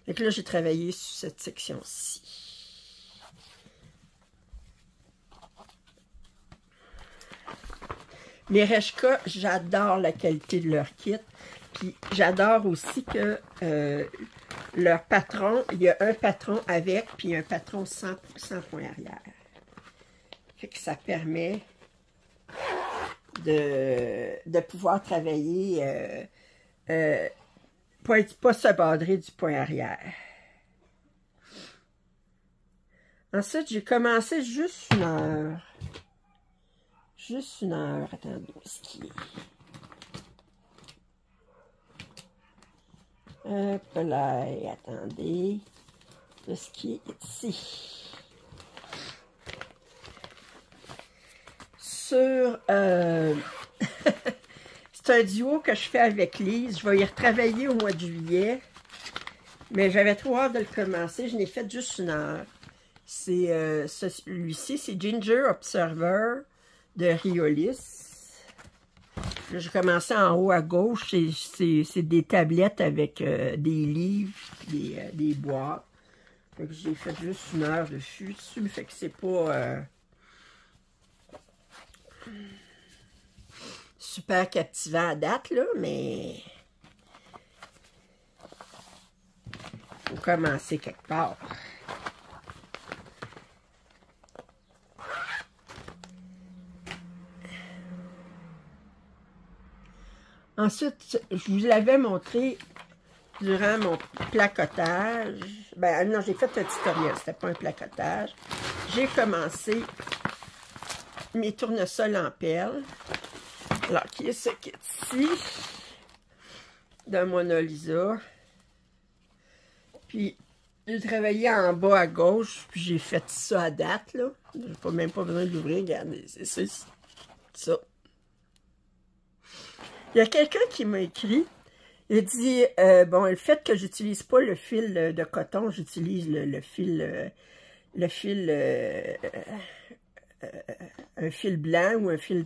Fait que là, j'ai travaillé sur cette section-ci. Les Reshka, j'adore la qualité de leur kit. Puis j'adore aussi que leur patron, il y a un patron avec, puis un patron sans point arrière. Fait que ça permet de pouvoir travailler, pas se badrer du point arrière. Ensuite, j'ai commencé juste 1 heure. Juste 1 heure. Attendez, où est-ce qu'il est? Hop là, attendez. Où est-ce qu'il est ici? Sur... c'est un duo que je fais avec Lise. Je vais y retravailler au mois de juillet. Mais j'avais trop hâte de le commencer. Je n'ai fait juste 1 heure. C'est celui-ci, c'est Ginger Observer de Riolis. Là, j'ai commencé en haut à gauche. C'est des tablettes avec des livres, des boîtes. J'ai fait juste 1 heure dessus. Fait que c'est pas super captivant à date, là, mais faut commencer quelque part. Ensuite, je vous l'avais montré durant mon placotage. Ben non, j'ai fait un tutoriel, c'était pas un placotage. J'ai commencé mes tournesols en perles. Alors, qui est ce kit-ci de Mona Lisa. Puis, j'ai travaillé en bas à gauche, puis j'ai fait ça à date, là. J'ai même pas besoin de l'ouvrir, regardez, c'est ça. Il y a quelqu'un qui m'a écrit, il dit, bon, le fait que j'utilise pas le fil de coton, j'utilise le fil un fil blanc ou un fil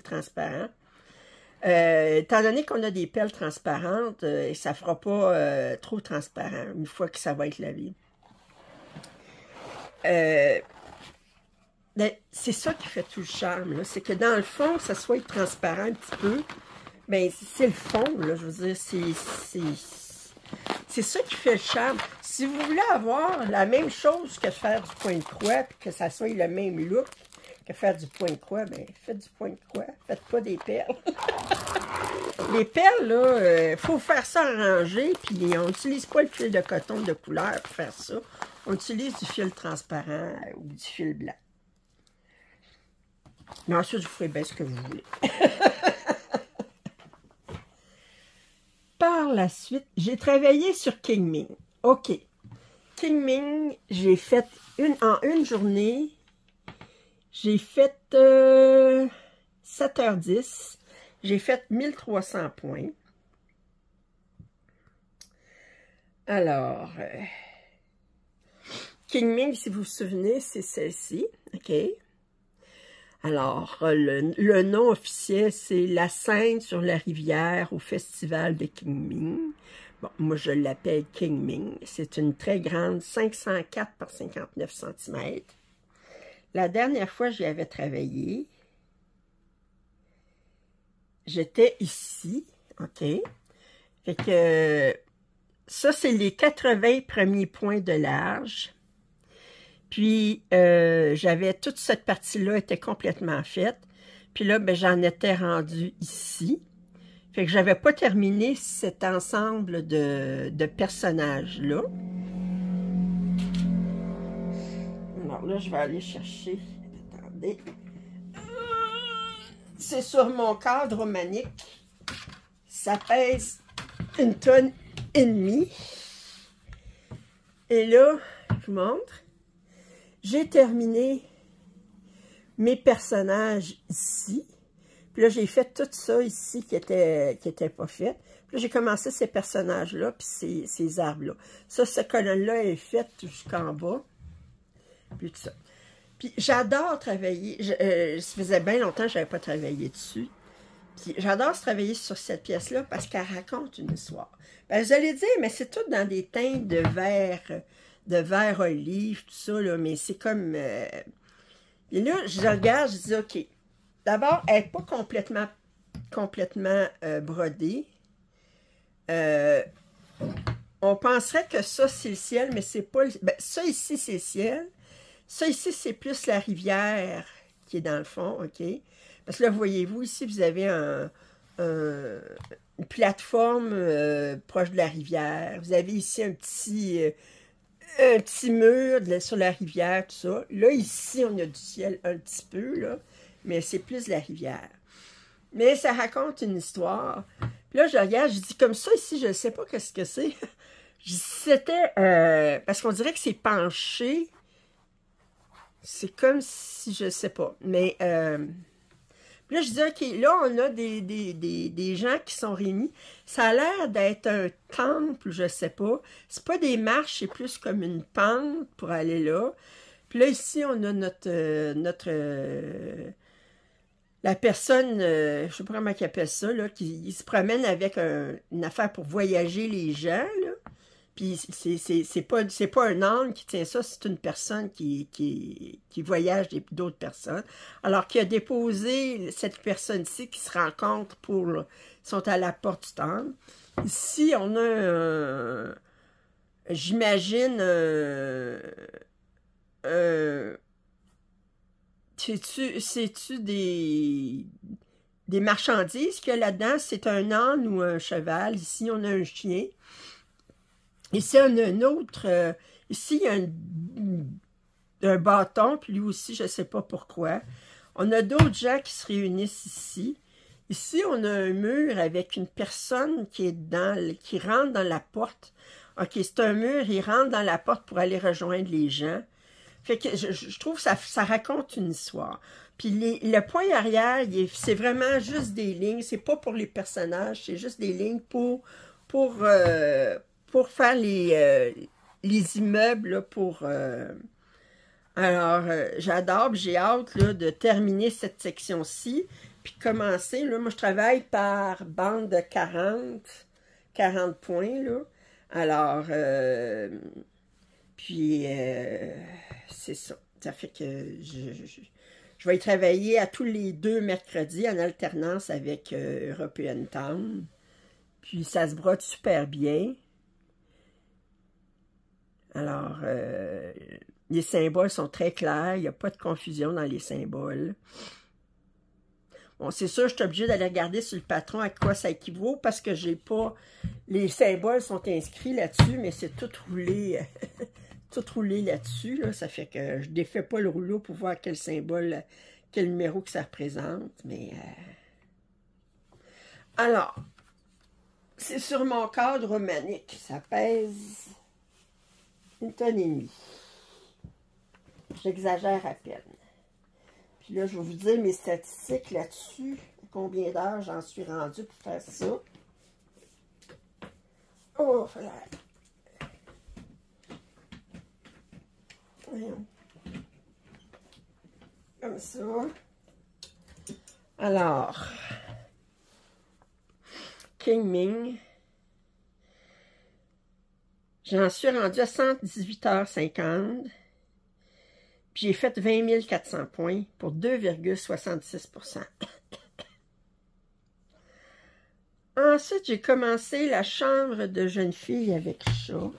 transparent. Étant donné qu'on a des pelles transparentes, ça ne fera pas trop transparent une fois que ça va être lavé. C'est ça qui fait tout le charme, c'est que dans le fond, ça soit transparent un petit peu. Ben, c'est le fond, là, je veux dire, c'est ça qui fait le charme. Si vous voulez avoir la même chose que faire du point de croix, puis que ça soit le même look que faire du point de croix, ben, faites du point de croix, faites pas des perles. Les perles, là, faut faire ça arranger, puis on n'utilise pas le fil de coton de couleur pour faire ça. On utilise du fil transparent ou du fil blanc. Mais ensuite, je vous ferai bien ce que vous voulez. Par la suite, j'ai travaillé sur Qingming. OK. Qingming, j'ai fait en une journée, j'ai fait 7h10. J'ai fait 1300 points. Alors, Qingming, si vous vous souvenez, c'est celle-ci. OK. Alors, le nom officiel, c'est La scène sur la rivière au festival de Qingming. Bon, moi, je l'appelle Qingming. C'est une très grande, 504 par 59 cm. La dernière fois, j'y avais travaillé. J'étais ici, OK? Fait que ça, c'est les 80 premiers points de large. Puis, j'avais toute cette partie-là était complètement faite. Puis là, ben, j'en étais rendue ici. Fait que j'avais pas terminé cet ensemble de personnages-là. Alors là, je vais aller chercher. Attendez. C'est sur mon cadre manique. Ça pèse 1,5 tonnes. Et là, je vous montre. J'ai terminé mes personnages ici. Puis là, j'ai fait tout ça ici qui était pas fait. Puis là, j'ai commencé ces personnages-là, puis ces arbres-là. Ça, cette colonne-là est faite jusqu'en bas. Puis tout ça. Puis j'adore travailler. Ça faisait bien longtemps que je n'avais pas travaillé dessus. Puis j'adore travailler sur cette pièce-là parce qu'elle raconte une histoire. Ben, vous allez dire, mais c'est tout dans des teintes de verre olive, tout ça, là, mais c'est comme... Et là, je regarde, je dis, OK, d'abord, elle n'est pas complètement brodée. On penserait que ça, c'est le ciel, mais c'est pas... Ben, ça ici, c'est le ciel. Ça ici, c'est plus la rivière qui est dans le fond, OK? Parce que là, voyez-vous, ici, vous avez une plateforme proche de la rivière. Vous avez ici un petit mur sur la rivière, tout ça. Là, ici, on a du ciel un petit peu, là, mais c'est plus la rivière. Mais ça raconte une histoire. Puis là, je regarde, je dis comme ça, ici, je ne sais pas qu'est-ce que c'est. C'était... parce qu'on dirait que c'est penché. C'est comme si, je ne sais pas. Mais... Puis là, je dis, OK, là, on a des gens qui sont réunis. Ça a l'air d'être un temple, je ne sais pas. C'est pas des marches, c'est plus comme une pente pour aller là. Puis là, ici, on a la personne, je ne sais pas comment ils appellent ça, là, qui se promène avec une affaire pour voyager les gens, là. Puis c'est pas un âne qui tient ça, c'est une personne qui voyage d'autres personnes. Alors qui a déposé cette personne-ci qui se rencontre sont à la porte du temple. Ici, on a j'imagine c'est-tu des marchandises qu'il y a là-dedans? C'est un âne ou un cheval. Ici, on a un chien. Ici, on a un autre... ici, il y a un bâton, puis lui aussi, je ne sais pas pourquoi. On a d'autres gens qui se réunissent ici. Ici, on a un mur avec une personne qui rentre dans la porte. OK, c'est un mur, il rentre dans la porte pour aller rejoindre les gens. Fait que je trouve que ça raconte une histoire. Puis le point arrière, c'est vraiment juste des lignes. C'est pas pour les personnages, c'est juste des lignes pour faire les immeubles, là, alors, j'adore, j'ai hâte là, de terminer cette section-ci, puis commencer, là, moi je travaille par bande de 40 points, là. Alors, puis, c'est ça. Ça fait que je vais y travailler à tous les 2 mercredis en alternance avec European Town. Puis, ça se brode super bien. Alors, les symboles sont très clairs, il n'y a pas de confusion dans les symboles. Bon, c'est sûr, je suis obligée d'aller regarder sur le patron à quoi ça équivaut, parce que j'ai pas... Les symboles sont inscrits là-dessus, mais c'est tout roulé, tout roulé là-dessus, là. Ça fait que je défais pas le rouleau pour voir quel symbole, quel numéro que ça représente, mais... Alors, c'est sur mon cadre romanique, ça pèse... 1,5 tonne. J'exagère à peine. Puis là, je vais vous dire mes statistiques là-dessus. Combien d'heures j'en suis rendue pour faire ça. Oh, voilà. Voyons. Comme ça. Alors. King Ming. J'en suis rendue à 118h50. Puis j'ai fait 20 400 points pour 2,66 %. Ensuite, j'ai commencé la chambre de jeune fille avec chat.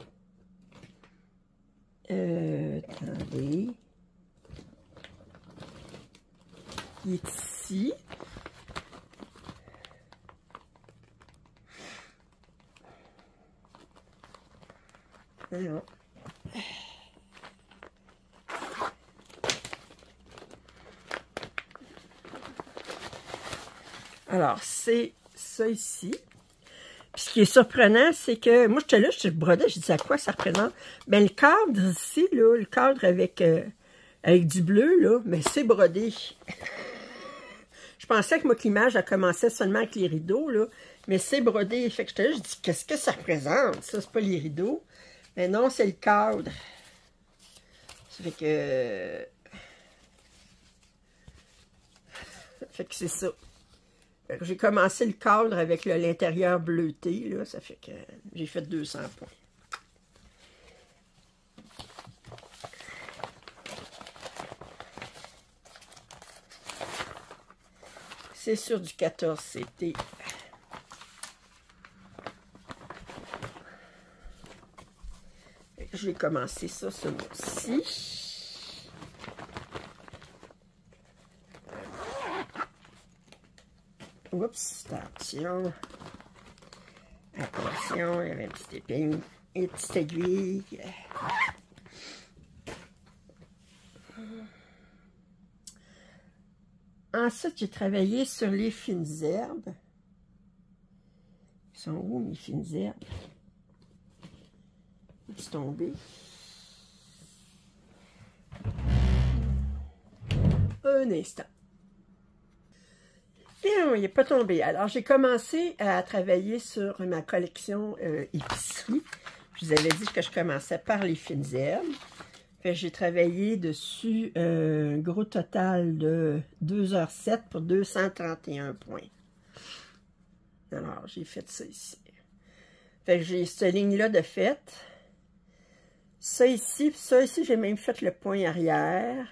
Attendez. Qui est ici. Alors. Alors, c'est ça ici. Puis ce qui est surprenant, c'est que moi, j'étais là, je brodais, je disais à quoi ça représente. Ben, le cadre ici, là, le cadre avec du bleu, là, ben, c'est brodé. Je pensais que moi, que l'image, elle commençait seulement avec les rideaux, là, mais c'est brodé. Fait que j'étais là, je dis, qu'est-ce que ça représente? Ça, c'est pas les rideaux. Mais non, c'est le cadre. Ça fait que... Fait que c'est ça. J'ai commencé le cadre avec l'intérieur bleuté, là. Ça fait que j'ai fait 200 points. C'est sur du 14 CT. Je vais commencer ça ce mois-ci. Oups, attention. Attention, il y avait une petite épine, une petite aiguille. Ensuite, j'ai travaillé sur les fines herbes. Ils sont où, mes fines herbes? Ils sont tombés. Un instant. Bien, il n'est pas tombé. Alors, j'ai commencé à travailler sur ma collection épicerie. Je vous avais dit que je commençais par les fines herbes. J'ai travaillé dessus un gros total de 2h07 pour 231 points. Alors, j'ai fait ça ici. J'ai cette ligne-là de fait. Ça ici, j'ai même fait le point arrière.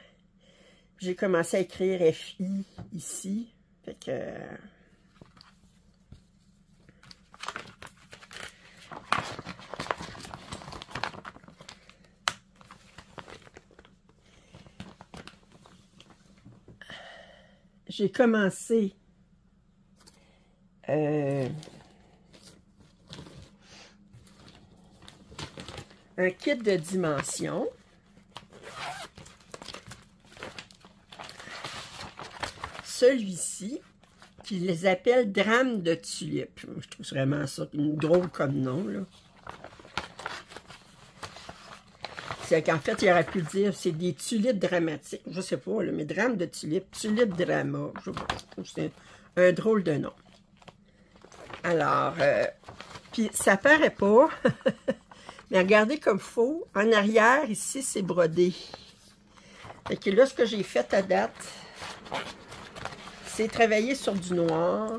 J'ai commencé à écrire FI ici. Fait que... J'ai commencé un kit de dimension. Celui-ci, qui les appelle Drame de tulipe. Je trouve vraiment ça une drôle comme nom, là. C'est qu'en fait, il aurait pu dire c'est des tulipes dramatiques. Je sais pas, là, mais drame de tulipe, tulipe drama. Je trouve c'est un drôle de nom. Alors, puis ça paraît pas, mais regardez comme il faut. En arrière, ici, c'est brodé. Fait que là, ce que j'ai fait à date, c'est travailler sur du noir,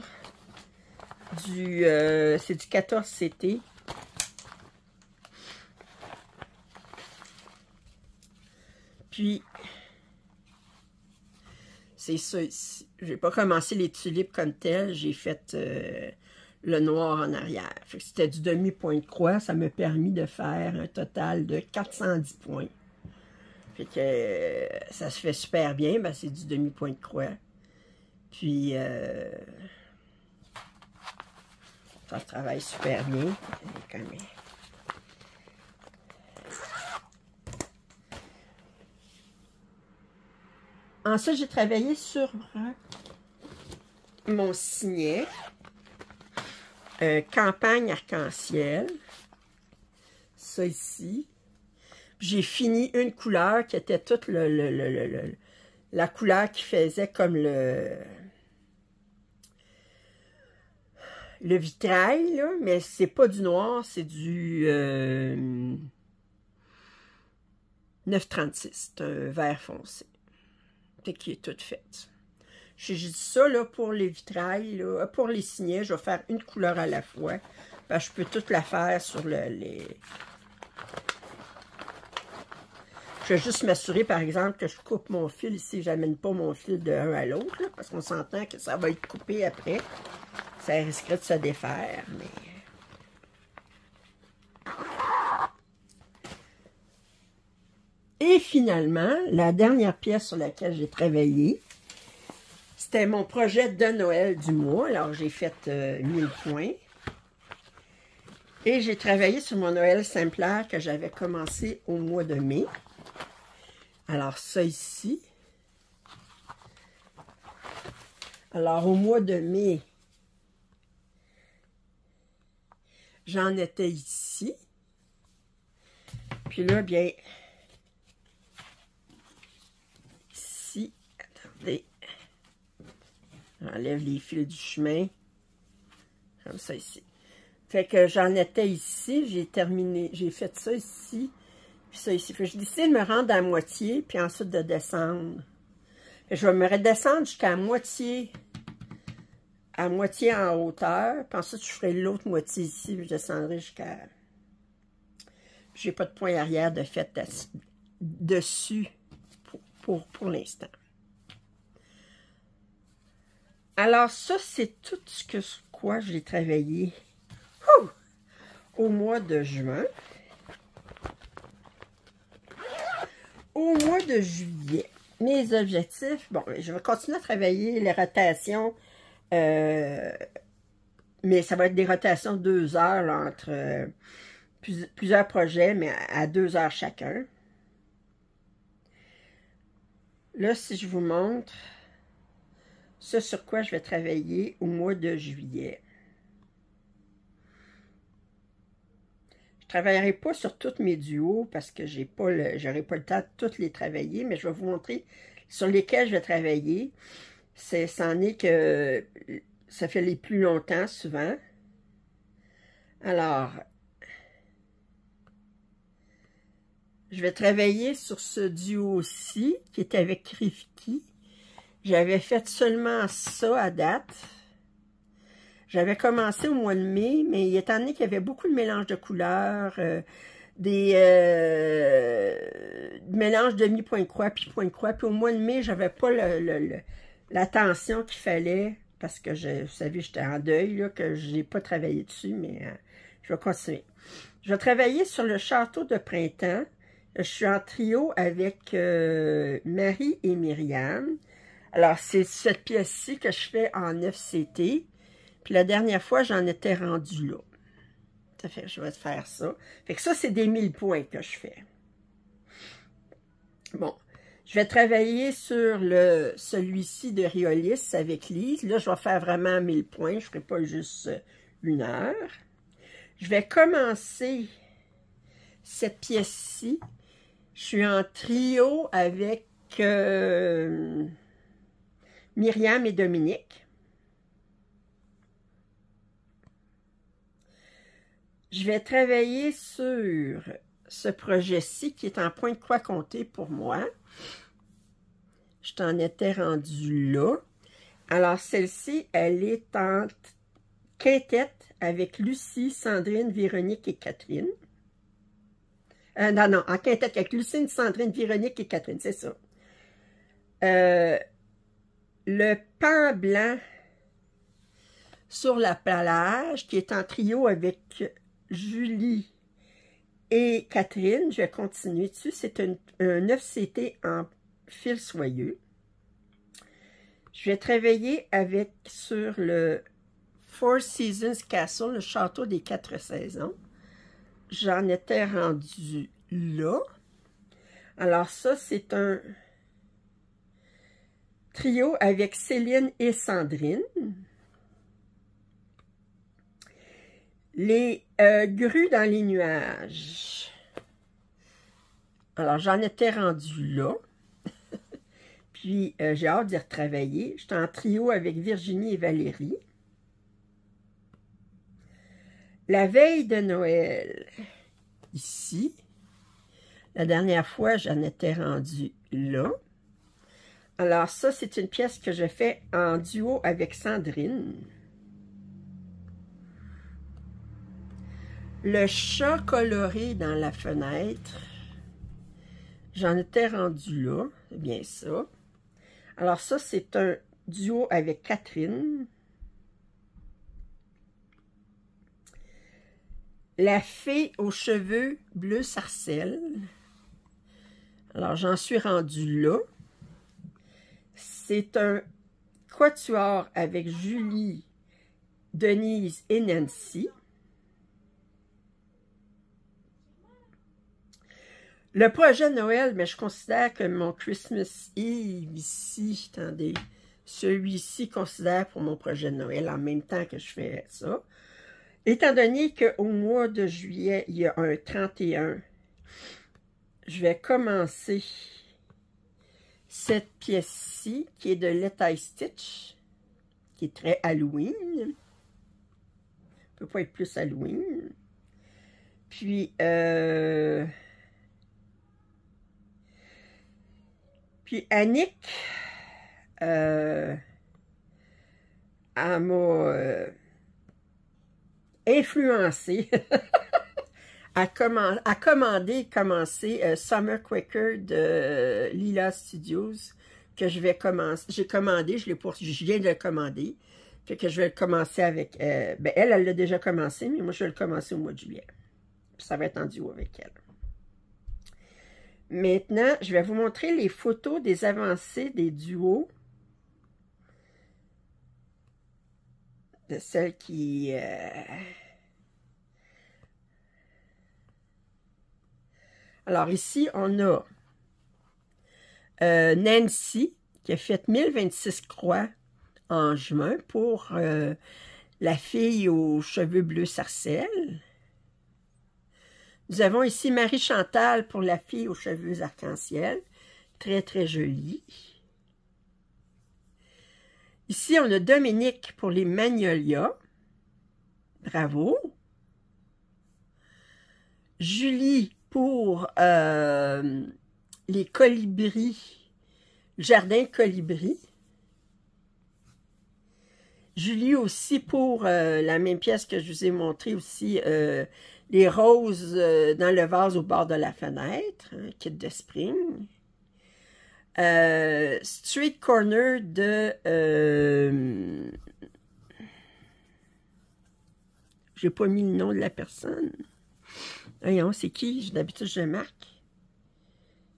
c'est du 14 CT. Puis, c'est ça ici. J'ai pas commencé les tulipes comme telles, j'ai fait le noir en arrière. C'était du demi-point de croix, ça m'a permis de faire un total de 410 points. Fait que ça se fait super bien, ben c'est du demi-point de croix. Puis, ça se travaille super bien. Quand même. Ensuite, j'ai travaillé sur mon signet. Campagne arc-en-ciel. Ça ici. J'ai fini une couleur qui était toute la couleur qui faisait comme le vitrail, là, mais c'est pas du noir, c'est du 936. C'est un vert foncé. Qui est toute faite. J'ai dit ça là, pour les vitrails, là, pour les signets, je vais faire une couleur à la fois. Parce que je peux toute la faire sur les... Je vais juste m'assurer, par exemple, que je coupe mon fil ici. J'amène pas mon fil de un à l'autre, parce qu'on s'entend que ça va être coupé après. Ça risquerait de se défaire, mais... Et finalement, la dernière pièce sur laquelle j'ai travaillé, c'était mon projet de Noël du mois. Alors, j'ai fait 1000 points. Et j'ai travaillé sur mon Noël simplaire que j'avais commencé au mois de mai. Alors, ça ici. Alors, au mois de mai, j'en étais ici. Puis là, bien... J'enlève les fils du chemin. Comme ça ici. Fait que j'en étais ici. J'ai terminé. J'ai fait ça ici. Puis ça ici. Fait que j'ai décidé de me rendre à moitié. Puis ensuite de descendre. Je vais me redescendre jusqu'à moitié en hauteur. Puis ensuite, je ferai l'autre moitié ici. Je descendrai jusqu'à... J'ai pas de point arrière de fait dessus pour l'instant. Alors ça, c'est tout ce que quoi j'ai travaillé au mois de juin. Au mois de juillet, mes objectifs, bon, je vais continuer à travailler les rotations, mais ça va être des rotations de 2 heures là, entre plusieurs projets, mais à 2 heures chacun. Là, si je vous montre ce sur quoi je vais travailler au mois de juillet. Je ne travaillerai pas sur tous mes duos parce que j'aurai pas le temps de tous les travailler, mais je vais vous montrer sur lesquels je vais travailler. C'en est que ça fait les plus longtemps souvent. Alors, je vais travailler sur ce duo-ci qui est avec Rifki. J'avais fait seulement ça à date. J'avais commencé au mois de mai, mais étant donné qu'il y avait beaucoup de mélanges de couleurs, des mélanges demi-point de croix, puis point de croix, puis au mois de mai, j'avais pas l'attention qu'il fallait, parce que, vous savez, j'étais en deuil, là, que je n'ai pas travaillé dessus, mais je vais continuer. Je vais travailler sur le château de printemps. Je suis en trio avec Marie et Myriam. Alors, c'est cette pièce-ci que je fais en FCT. Puis la dernière fois, j'en étais rendue là. Ça fait que je vais faire ça. Fait que ça, c'est des 1000 points que je fais. Bon. Je vais travailler sur celui-ci de Riolis avec Lise. Là, je vais faire vraiment 1000 points. Je ne ferai pas juste 1 heure. Je vais commencer cette pièce-ci. Je suis en trio avec Myriam et Dominique. Je vais travailler sur ce projet-ci qui est en point de croix compté pour moi. Je t'en étais rendue là. Alors, celle-ci, elle est en quintette avec Lucie, Sandrine, Véronique et Catherine. Non, en quintette avec Lucine, Sandrine, Véronique et Catherine, c'est ça. Le pan blanc sur la plage, qui est en trio avec Julie et Catherine, je vais continuer dessus. C'est un 9CT en fil soyeux. Je vais travailler sur le Four Seasons Castle, le château des 4 saisons. J'en étais rendue là. Alors ça, c'est un trio avec Céline et Sandrine. Les grues dans les nuages. Alors, j'en étais rendue là. Puis, j'ai hâte d'y retravailler. J'étais en trio avec Virginie et Valérie. La veille de Noël, ici. La dernière fois, j'en étais rendue là. Alors, ça, c'est une pièce que je fais en duo avec Sandrine. Le chat coloré dans la fenêtre. J'en étais rendue là. C'est bien ça. Alors, ça, c'est un duo avec Catherine. La fée aux cheveux bleu sarcelle. Alors, j'en suis rendue là. C'est un quatuor avec Julie, Denise et Nancy. Le projet Noël, mais je considère que mon Christmas Eve ici, attendez, celui-ci considère pour mon projet de Noël en même temps que je fais ça. Étant donné qu'au mois de juillet, il y a un 31, je vais commencer cette pièce-ci qui est de Let I Stitch, qui est très Halloween. Ne peut pas être plus Halloween. Puis, Annick, elle m'a influencé à commencer Summer Quaker de Lila Studios, que je vais commencer. J'ai commandé, je viens de le commander. Fait que je vais le commencer avec... ben elle l'a déjà commencé, mais moi, je vais le commencer au mois de juillet. Puis ça va être en duo avec elle. Maintenant, je vais vous montrer les photos des avancées des duos. De celles qui... Alors ici, on a Nancy, qui a fait 1026 croix en juin pour la fille aux cheveux bleus sarcelles. Nous avons ici Marie-Chantal pour la fille aux cheveux arc-en-ciel. Très, très jolie. Ici, on a Dominique pour les magnolias. Bravo. Julie pour les colibris, le jardin colibri. Julie aussi pour la même pièce que je vous ai montré aussi, les roses dans le vase au bord de la fenêtre, hein, kit de spring. Street Corner de... j'ai pas mis le nom de la personne. Voyons, c'est qui? D'habitude, je le marque.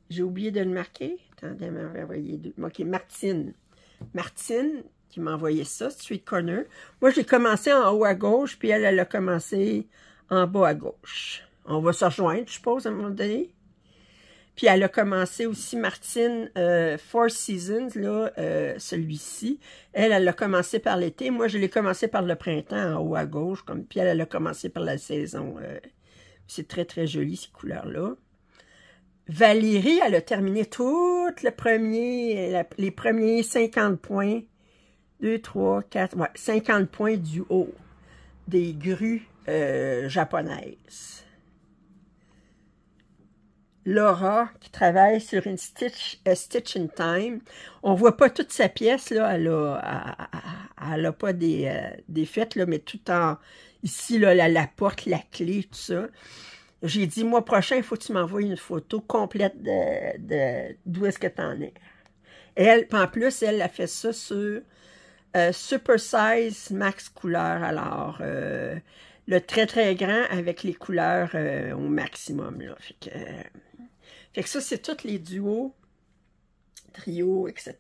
J'ai oublié de le marquer. Attendez, elle m'a envoyé deux. OK, Martine. Martine qui m'a envoyé ça, Street Corner. Moi, j'ai commencé en haut à gauche, puis elle a commencé en bas à gauche. On va se rejoindre, je suppose, à un moment donné. Puis elle a commencé aussi, Martine, Four Seasons, là, celui-ci. Elle a commencé par l'été. Moi, je l'ai commencé par le printemps, en haut à gauche. Puis elle a commencé par la saison. C'est très, très joli, ces couleurs-là. Valérie, elle a terminé tout les premiers 50 points. 2, 3, 4, ouais, 50 points du haut des grues japonaises. Laura, qui travaille sur une Stitch in Time. On voit pas toute sa pièce, là. Elle a pas des fêtes, là, mais tout en... Ici, là, la porte, la clé, tout ça. J'ai dit, mois prochain, il faut que tu m'envoies une photo complète d'où est-ce que tu en es. Elle, en plus, elle a fait ça sur Super Size Max Couleur. Alors, le très, très grand avec les couleurs au maximum, là. Fait que ça, c'est tous les duos, trios, etc.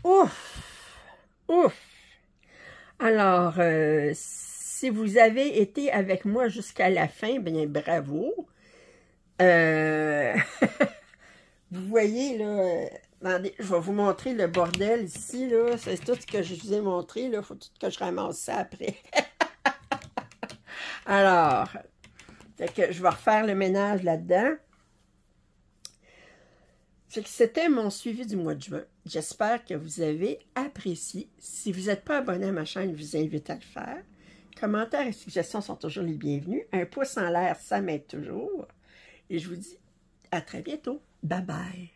Ouf! Ouf! Alors, si vous avez été avec moi jusqu'à la fin, bien, bravo! Vous voyez, là, attendez, je vais vous montrer le bordel ici, là. C'est tout ce que je vous ai montré, là. Il faut tout que je ramasse ça après. Alors... Fait que je vais refaire le ménage là-dedans. Fait que c'était mon suivi du mois de juin. J'espère que vous avez apprécié. Si vous n'êtes pas abonné à ma chaîne, je vous invite à le faire. Commentaires et suggestions sont toujours les bienvenus. Un pouce en l'air, ça m'aide toujours. Et je vous dis à très bientôt. Bye bye.